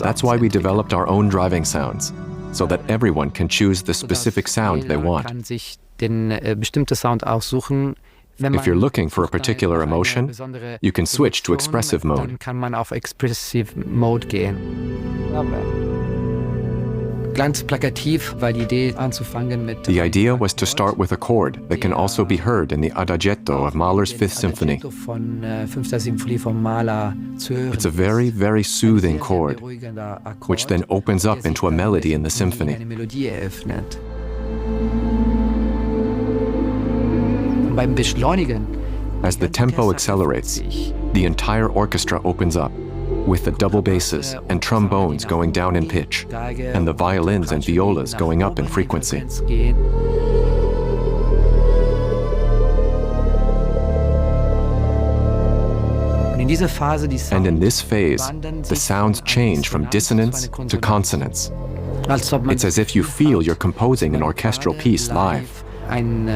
That's why we developed our own driving sounds, so that everyone can choose the specific sound they want. If you're looking for a particular emotion, you can switch to expressive mode. The idea was to start with a chord that can also be heard in the Adagietto of Mahler's Fifth Symphony. It's a very, very soothing chord, which then opens up into a melody in the symphony. As the tempo accelerates, the entire orchestra opens up, with the double basses and trombones going down in pitch, and the violins and violas going up in frequency. And in this phase, the sounds change from dissonance to consonance. It's as if you feel you're composing an orchestral piece live. And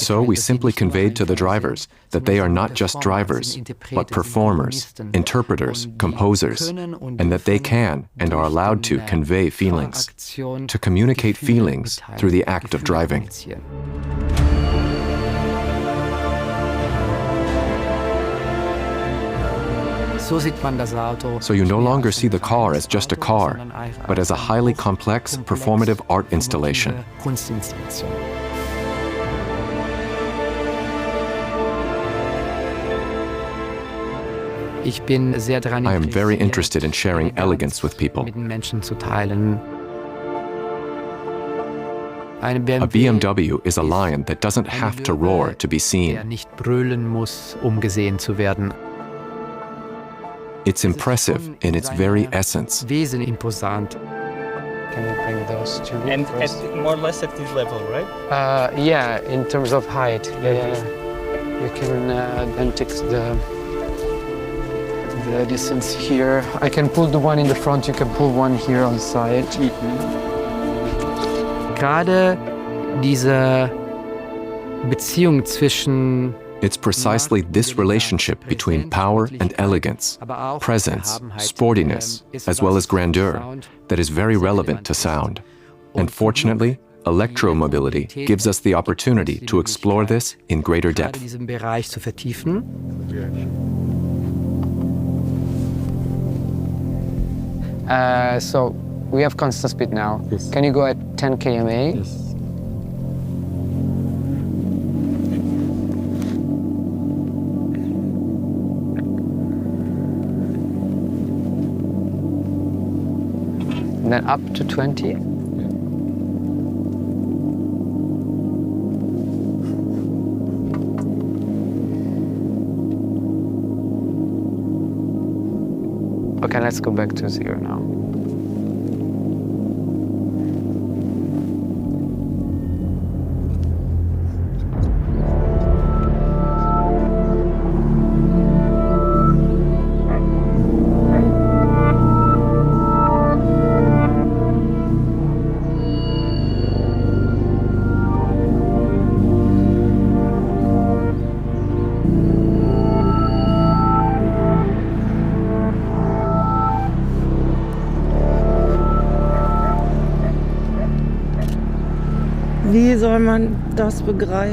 so we simply conveyed to the drivers that they are not just drivers, but performers, interpreters, composers, and that they can and are allowed to convey feelings, to communicate feelings through the act of driving. So you no longer see the car as just a car, but as a highly complex, performative art installation. I am very interested in sharing elegance with people. A BMW is a lion that doesn't have to roar to be seen. It's impressive in its very essence. Can you bring those two? And more or less at this level, right? Yeah, in terms of height. Yeah. You can then take the distance here. I can pull the one in the front, you can pull one here on the side. Gerade diese Beziehung zwischen It's precisely this relationship between power and elegance, presence, sportiness, as well as grandeur, that is very relevant to sound. And fortunately, electromobility gives us the opportunity to explore this in greater depth. So we have constant speed now. Yes. Can you go at 10 km/h? Yes. And then up to 20. Okay, let's go back to 0 now.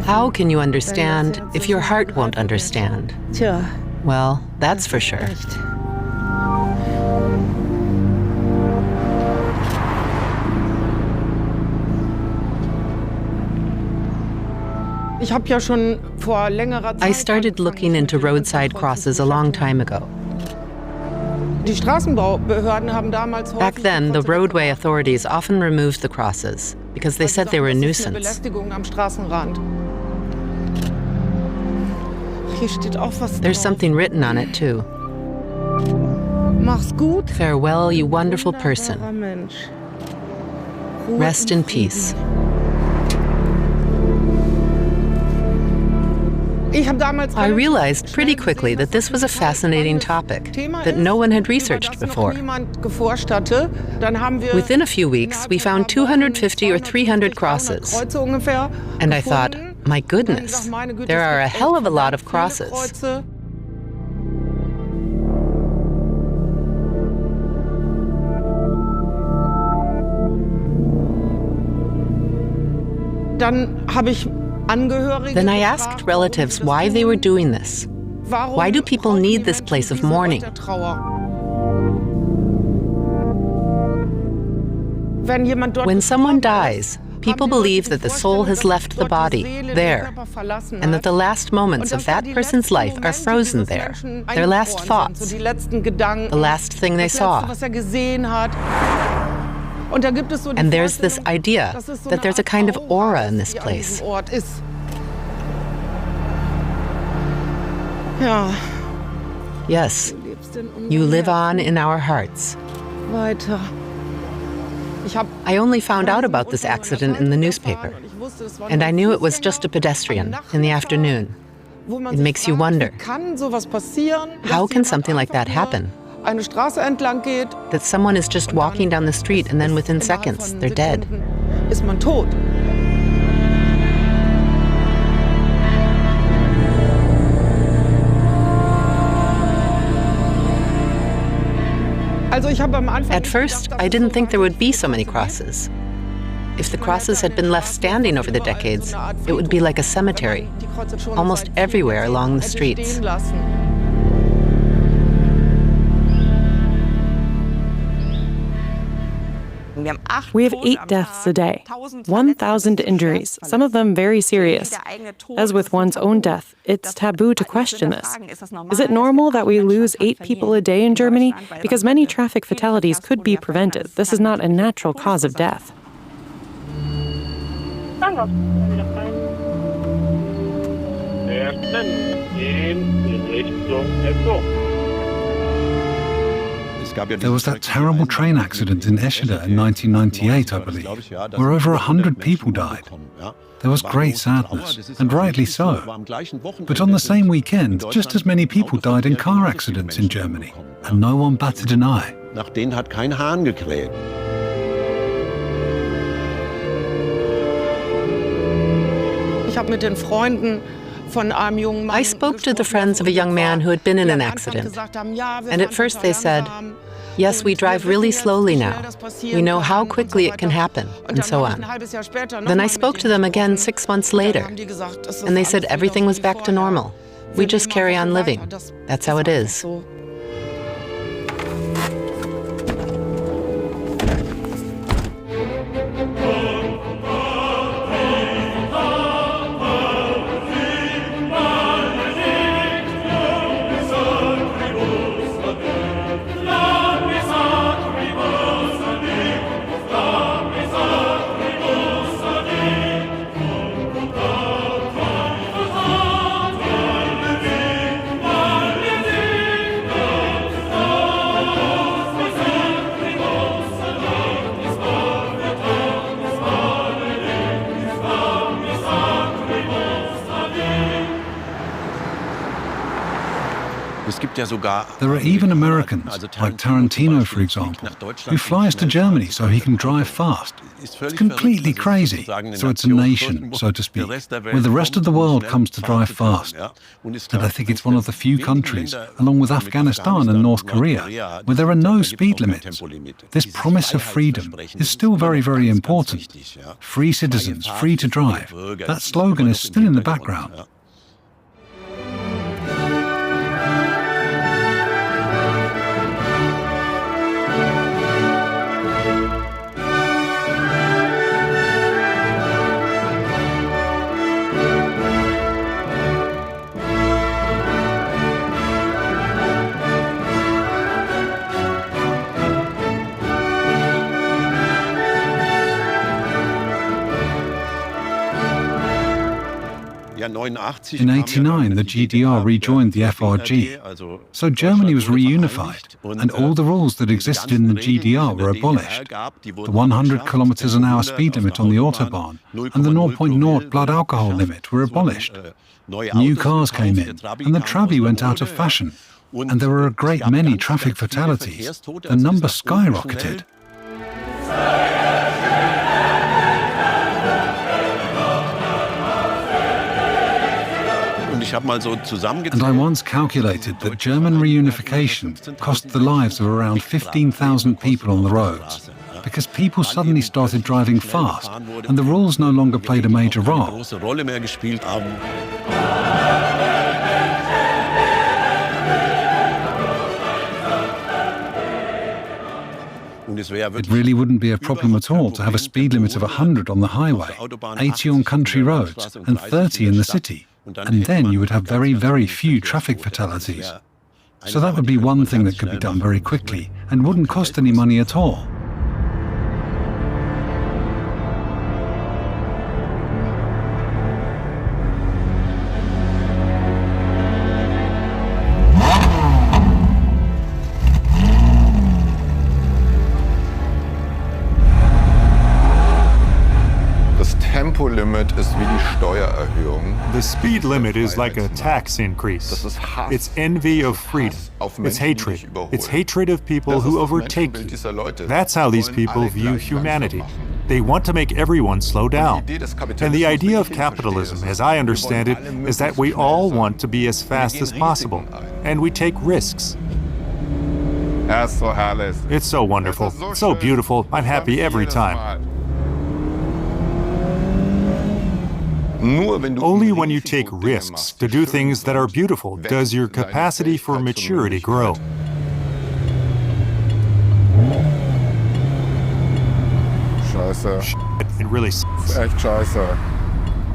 How can you understand if your heart won't understand? Well, that's for sure. I started looking into roadside crosses a long time ago. Back then, the roadway authorities often removed the crosses because they said they were a nuisance. There's something written on it, too. Farewell, you wonderful person. Rest in peace. I realized pretty quickly that this was a fascinating topic that no one had researched before. Within a few weeks, we found 250 or 300 crosses. And I thought, my goodness, there are a hell of a lot of crosses. Then I asked relatives why they were doing this. Why do people need this place of mourning? When someone dies, people believe that the soul has left the body there, and that the last moments of that person's life are frozen there, their last thoughts, the last thing they saw. And there's this idea that there's a kind of aura in this place. Yes, you live on in our hearts. I only found out about this accident in the newspaper, and I knew it was just a pedestrian in the afternoon. It makes you wonder, how can something like that happen? That someone is just walking down the street and then within seconds, they're dead. At first, I didn't think there would be so many crosses. If the crosses had been left standing over the decades, it would be like a cemetery, almost everywhere along the streets. We have 8 deaths a day, 1,000 injuries, some of them very serious. As with one's own death, it's taboo to question this. Is it normal that we lose 8 people a day in Germany? Because many traffic fatalities could be prevented. This is not a natural cause of death. There was that terrible train accident in Eschede in 1998, I believe, where over 100 people died. There was great sadness, and rightly so. But on the same weekend, just as many people died in car accidents in Germany, and no one batted an eye. Nach denen hat kein Hahn gekräht. I spoke to the friends of a young man who had been in an accident, and at first they said, yes, we drive really slowly now. We know how quickly it can happen, and so on. Then I spoke to them again 6 months later, and they said everything was back to normal. We just carry on living. That's how it is. There are even Americans, like Tarantino, for example, who flies to Germany so he can drive fast. It's completely crazy. So it's a nation, so to speak, where the rest of the world comes to drive fast. And I think it's one of the few countries, along with Afghanistan and North Korea, where there are no speed limits. This promise of freedom is still very, very important. Free citizens, free to drive. That slogan is still in the background. In '89, the GDR rejoined the FRG, so Germany was reunified, and all the rules that existed in the GDR were abolished. The 100 kilometers an hour speed limit on the Autobahn and the 0.0 blood alcohol limit were abolished. New cars came in, and the Trabi went out of fashion, and there were a great many traffic fatalities. The number skyrocketed. And I once calculated that German reunification cost the lives of around 15,000 people on the roads, because people suddenly started driving fast, and the rules no longer played a major role. It really wouldn't be a problem at all to have a speed limit of 100 on the highway, 80 on country roads, and 30 in the city. And then you would have very, very few traffic fatalities. So that would be one thing that could be done very quickly and wouldn't cost any money at all. The speed limit is like a tax increase. It's envy of freedom. It's hatred. It's hatred of people who overtake you. That's how these people view humanity. They want to make everyone slow down. And the idea of capitalism, as I understand it, is that we all want to be as fast as possible, and we take risks. It's so wonderful, so beautiful. I'm happy every time. Only when you take risks to do things that are beautiful does your capacity for maturity grow. It really sucks.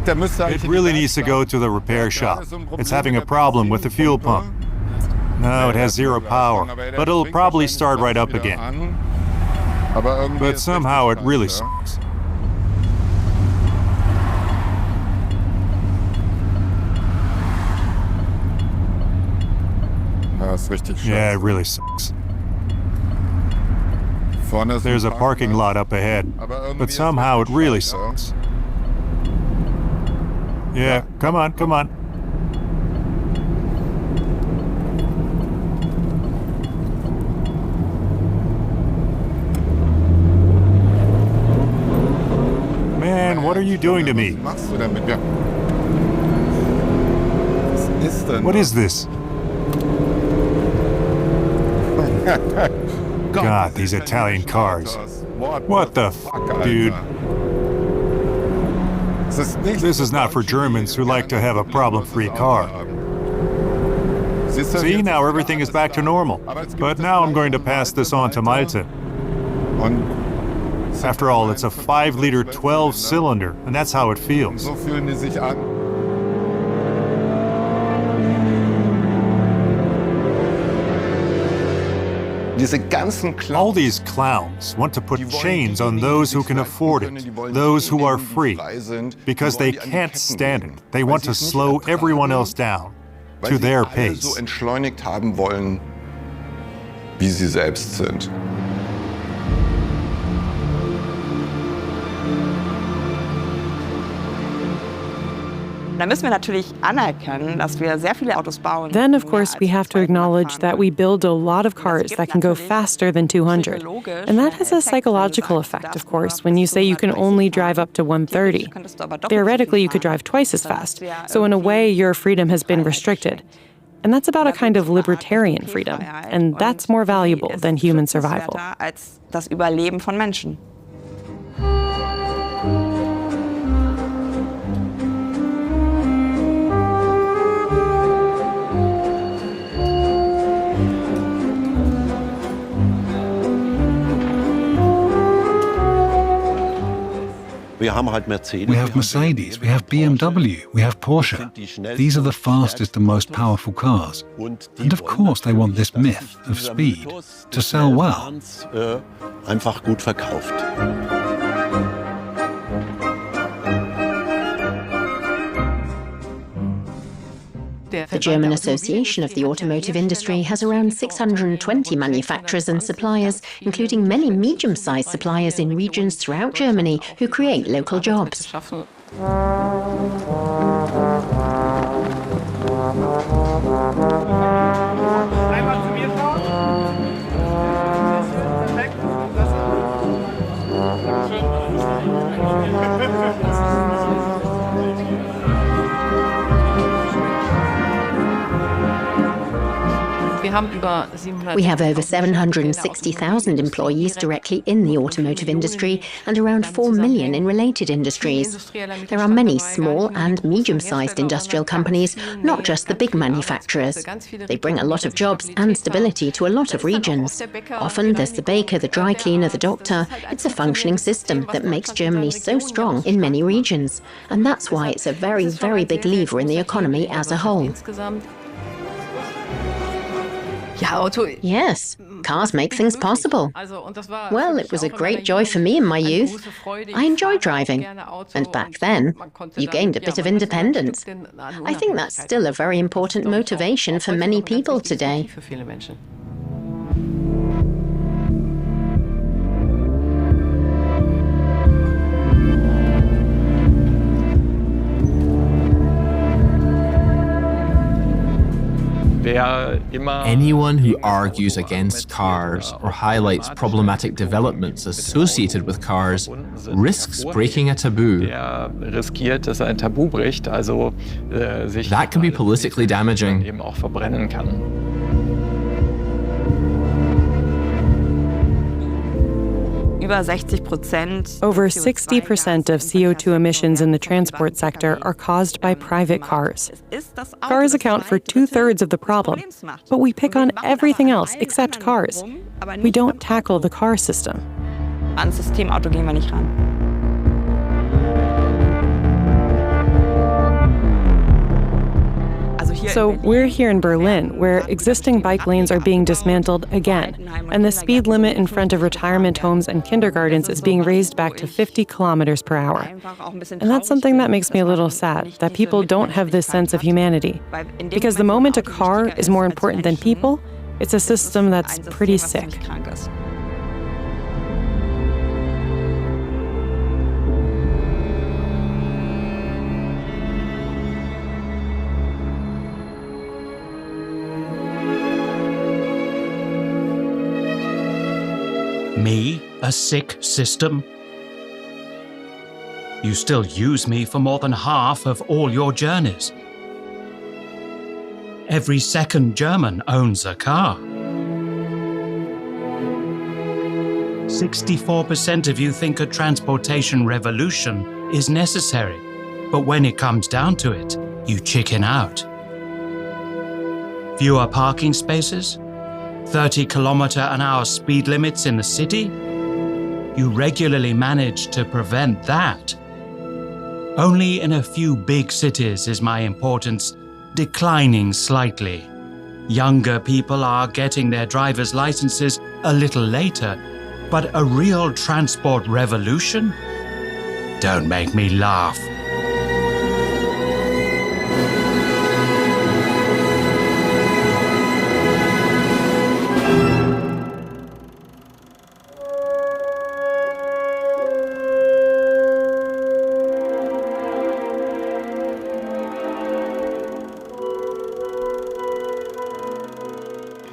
It really needs to go to the repair shop. It's having a problem with the fuel pump. No, it has zero power, but it'll probably start right up again. But somehow it really sucks. Yeah, it really sucks. There's a parking lot up ahead, but somehow it really sucks. Yeah, come on, come on. Man, what are you doing to me? What is this? God, these Italian cars. What the f***, dude? This is not for Germans who like to have a problem-free car. See, now everything is back to normal. But now I'm going to pass this on to Malte. After all, it's a 5-liter 12-cylinder, and that's how it feels. All these clowns want to put chains on those who can afford it, those who are free, because they can't stand it. They want to slow everyone else down to their pace. da müssen wir natürlich anerkennen, dass wir sehr viele Autos bauen. Then, of course, we have to acknowledge that we build a lot of cars that can go faster than 200. And that has a psychological effect, of course, when you say you can only drive up to 130. Theoretically, you could drive twice as fast. So in a way, your freedom has been restricted. And that's about a kind of libertarian freedom. And that's more valuable than human survival. Als das Überleben von Menschen. We have Mercedes, we have BMW, we have Porsche. These are the fastest and most powerful cars. And of course they want this myth of speed to sell well. Einfach gut verkauft. The German Association of the Automotive Industry has around 620 manufacturers and suppliers, including many medium-sized suppliers in regions throughout Germany who create local jobs. We have over 760,000 employees directly in the automotive industry and around 4 million in related industries. There are many small and medium-sized industrial companies, not just the big manufacturers. They bring a lot of jobs and stability to a lot of regions. Often there's the baker, the dry cleaner, the doctor. It's a functioning system that makes Germany so strong in many regions. And that's why it's a very, very big lever in the economy as a whole. Yes, cars make things possible. Well, it was a great joy for me in my youth. I enjoyed driving. And back then, you gained a bit of independence. I think that's still a very important motivation for many people today. Anyone who argues against cars or highlights problematic developments associated with cars risks breaking a taboo. That can be politically damaging. Over 60% of CO2 emissions in the transport sector are caused by private cars. Cars account for 2/3 of the problem, but we pick on everything else except cars. We don't tackle the car system. Ans Systemauto gehen wir nicht ran. So we're here in Berlin, where existing bike lanes are being dismantled again, and the speed limit in front of retirement homes and kindergartens is being raised back to 50 kilometers per hour. And that's something that makes me a little sad, that people don't have this sense of humanity. Because the moment a car is more important than people, it's a system that's pretty sick. Me, a sick system? You still use me for more than half of all your journeys. Every second German owns a car. 64% of you think a transportation revolution is necessary, but when it comes down to it, you chicken out. Fewer parking spaces? 30-kilometer-an-hour speed limits in the city? You regularly manage to prevent that. Only in a few big cities is my importance declining slightly. Younger people are getting their driver's licenses a little later, but a real transport revolution? Don't make me laugh.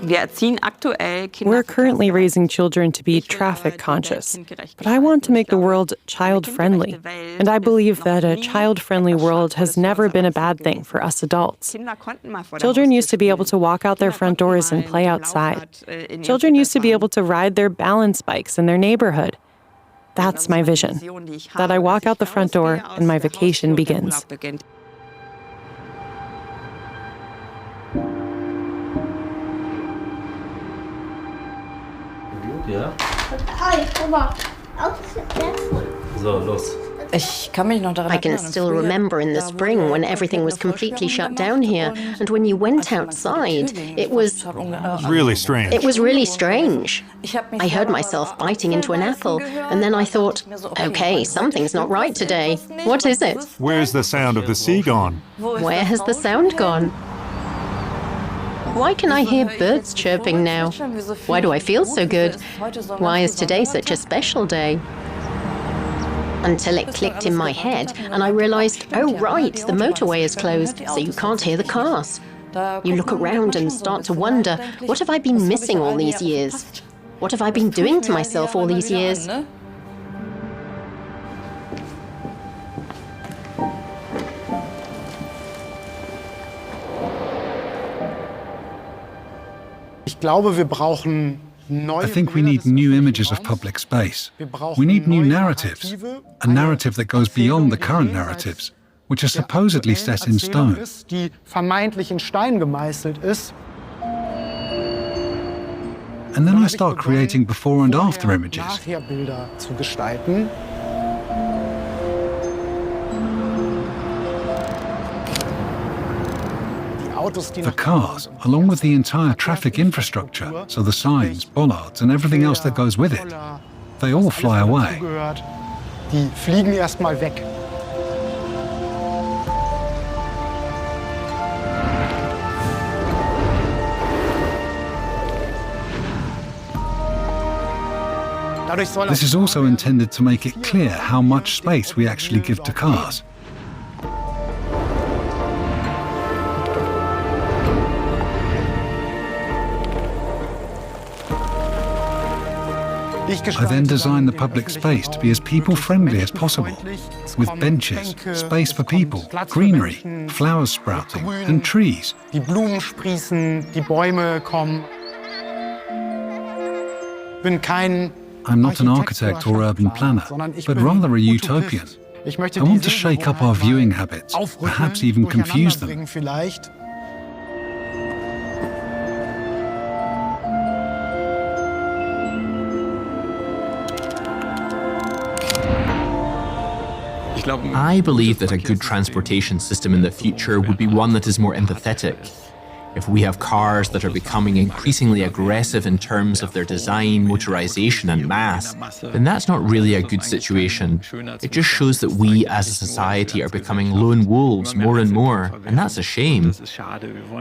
We're currently raising children to be traffic conscious, but I want to make the world child-friendly. And I believe that a child-friendly world has never been a bad thing for us adults. Children used to be able to walk out their front doors and play outside. Children used to be able to ride their balance bikes in their neighborhood. That's my vision, that I walk out the front door and my vacation begins. Ja? So, los. I can still remember in the spring when everything was completely shut down here, and when you went outside, it was really strange. It was really strange. I heard myself biting into an apple, and then I thought, okay, something's not right today. What is it? Where's the sound of the sea gone? Where has the sound gone? Why can I hear birds chirping now? Why do I feel so good? Why is today such a special day? Until it clicked in my head and I realized, oh right, the motorway is closed, so you can't hear the cars. You look around and start to wonder, what have I been missing all these years? What have I been doing to myself all these years? I think we need new images of public space. We need new narratives, a narrative that goes beyond the current narratives, which are supposedly set in stone. And then I start creating before and after images. For cars, along with the entire traffic infrastructure, so the signs, bollards, and everything else that goes with it, they all fly away. This is also intended to make it clear how much space we actually give to cars. I then design the public space to be as people-friendly as possible, with benches, space for people, greenery, flowers sprouting, and trees. I'm not an architect or urban planner, but rather a utopian. I want to shake up our viewing habits, perhaps even confuse them. I believe that a good transportation system in the future would be one that is more empathetic. If we have cars that are becoming increasingly aggressive in terms of their design, motorization, and mass, then that's not really a good situation. It just shows that we as a society are becoming lone wolves more and more, and that's a shame.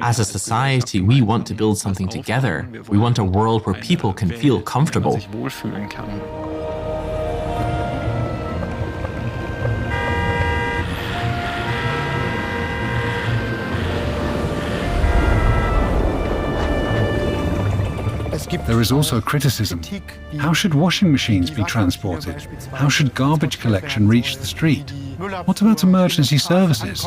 As a society, we want to build something together. We want a world where people can feel comfortable. There is also criticism. How should washing machines be transported? How should garbage collection reach the street? What about emergency services?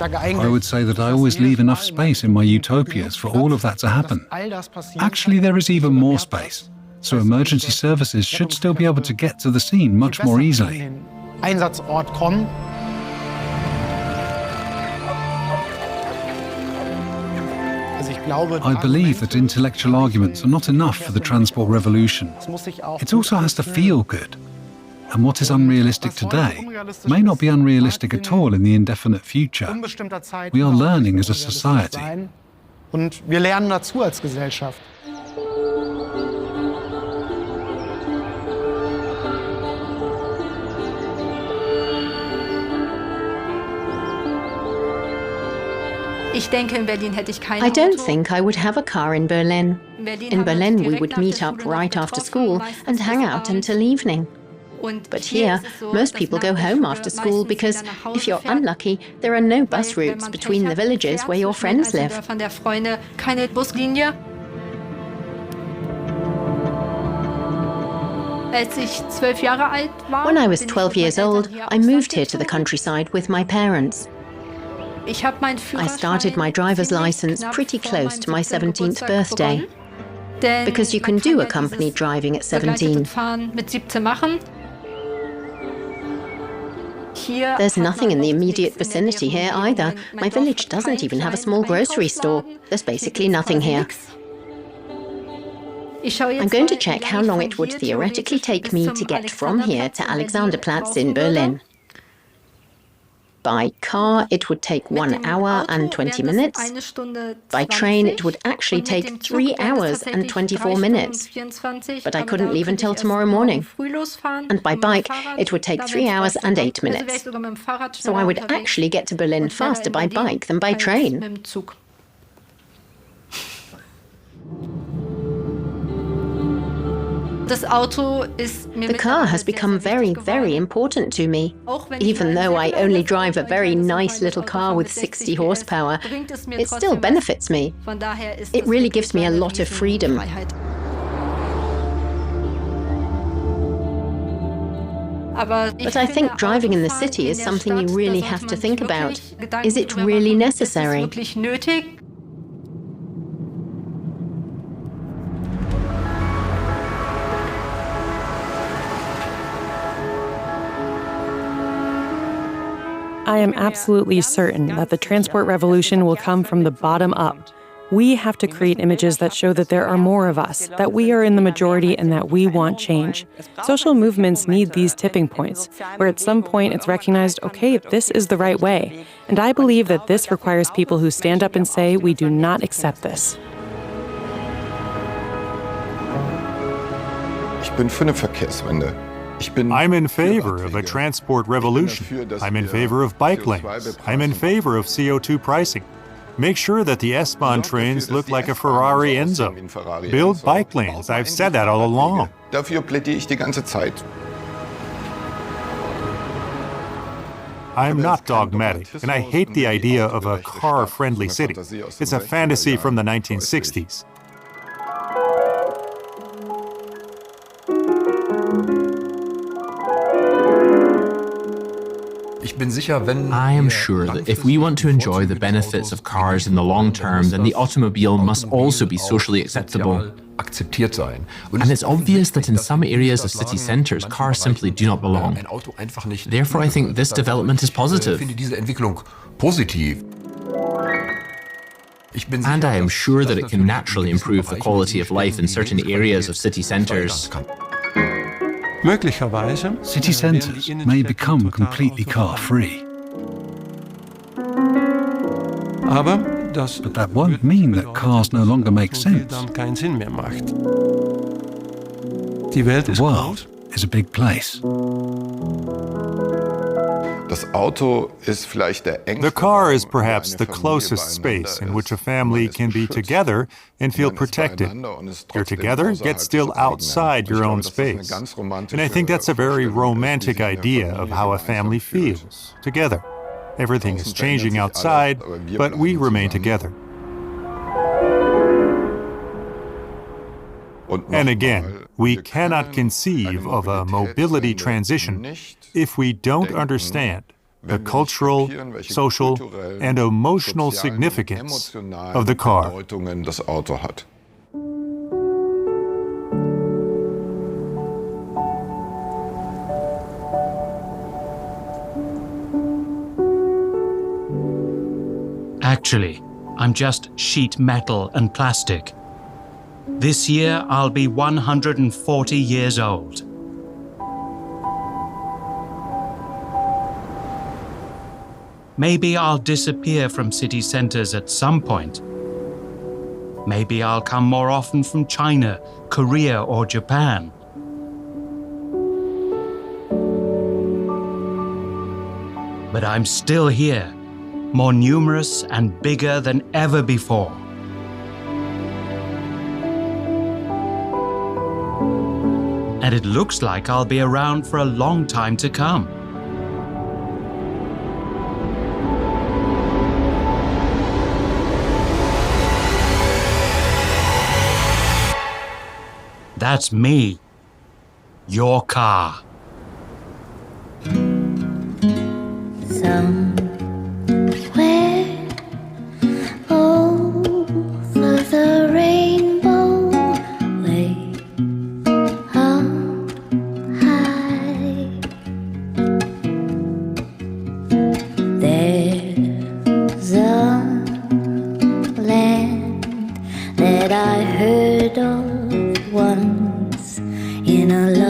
I would say that I always leave enough space in my utopias for all of that to happen. Actually, there is even more space, so emergency services should still be able to get to the scene much more easily. I believe that intellectual arguments are not enough for the transport revolution. It also has to feel good. And what is unrealistic today may not be unrealistic at all in the indefinite future. We are learning as a society. I don't think I would have a car in Berlin. In Berlin, we would meet up right after school and hang out until evening. But here, most people go home after school because, if you're unlucky, there are no bus routes between the villages where your friends live. When I was 12 years old, I moved here to the countryside with my parents. I started my driver's license pretty close to my 17th birthday, because you can do accompanied driving at 17. There's nothing in the immediate vicinity here either. My village doesn't even have a small grocery store. There's basically nothing here. I'm going to check how long it would theoretically take me to get from here to Alexanderplatz in Berlin. By car, it would take 1 hour and 20 minutes. By train, it would actually take 3 hours and 24 minutes. But I couldn't leave until tomorrow morning. And by bike, it would take 3 hours and 8 minutes. So I would actually get to Berlin faster by bike than by train. The car has become very, very important to me. Even though I only drive a very nice little car with 60 horsepower, it still benefits me. It really gives me a lot of freedom. But I think driving in the city is something you really have to think about. Is it really necessary? I am absolutely certain that the transport revolution will come from the bottom up. We have to create images that show that there are more of us, that we are in the majority and that we want change. Social movements need these tipping points, where at some point it's recognized, okay, this is the right way. And I believe that this requires people who stand up and say, we do not accept this. Ich bin für eine Verkehrswende. I'm in favor of a transport revolution. I'm in favor of bike lanes. I'm in favor of CO2 pricing. Make sure that the S-Bahn trains look like a Ferrari Enzo. Build bike lanes. I've said that all along. Dafür plädiere ich die ganze Zeit. I'm not dogmatic, and I hate the idea of a car-friendly city. It's a fantasy from the 1960s. I am sure that if we want to enjoy the benefits of cars in the long term, then the automobile must also be socially acceptable. And it's obvious that in some areas of city centres, cars simply do not belong. Therefore, I think this development is positive. And I am sure that it can naturally improve the quality of life in certain areas of city centres. City centres may become completely car-free. But that won't mean that cars no longer make sense. The world is a big place. The car is perhaps the closest space in which a family can be together and feel protected. You're together, yet still outside your own space. And I think that's a very romantic idea of how a family feels, together. Everything is changing outside, but we remain together. And again, we cannot conceive of a mobility transition if we don't understand the cultural, social, and emotional significance of the car. Actually, I'm just sheet metal and plastic. This year, I'll be 140 years old. Maybe I'll disappear from city centers at some point. Maybe I'll come more often from China, Korea, or Japan. But I'm still here, more numerous and bigger than ever before. and it looks like I'll be around for a long time to come. That's me, your car. Somewhere over the rainbow, way up high, there's a land that I heard of once in a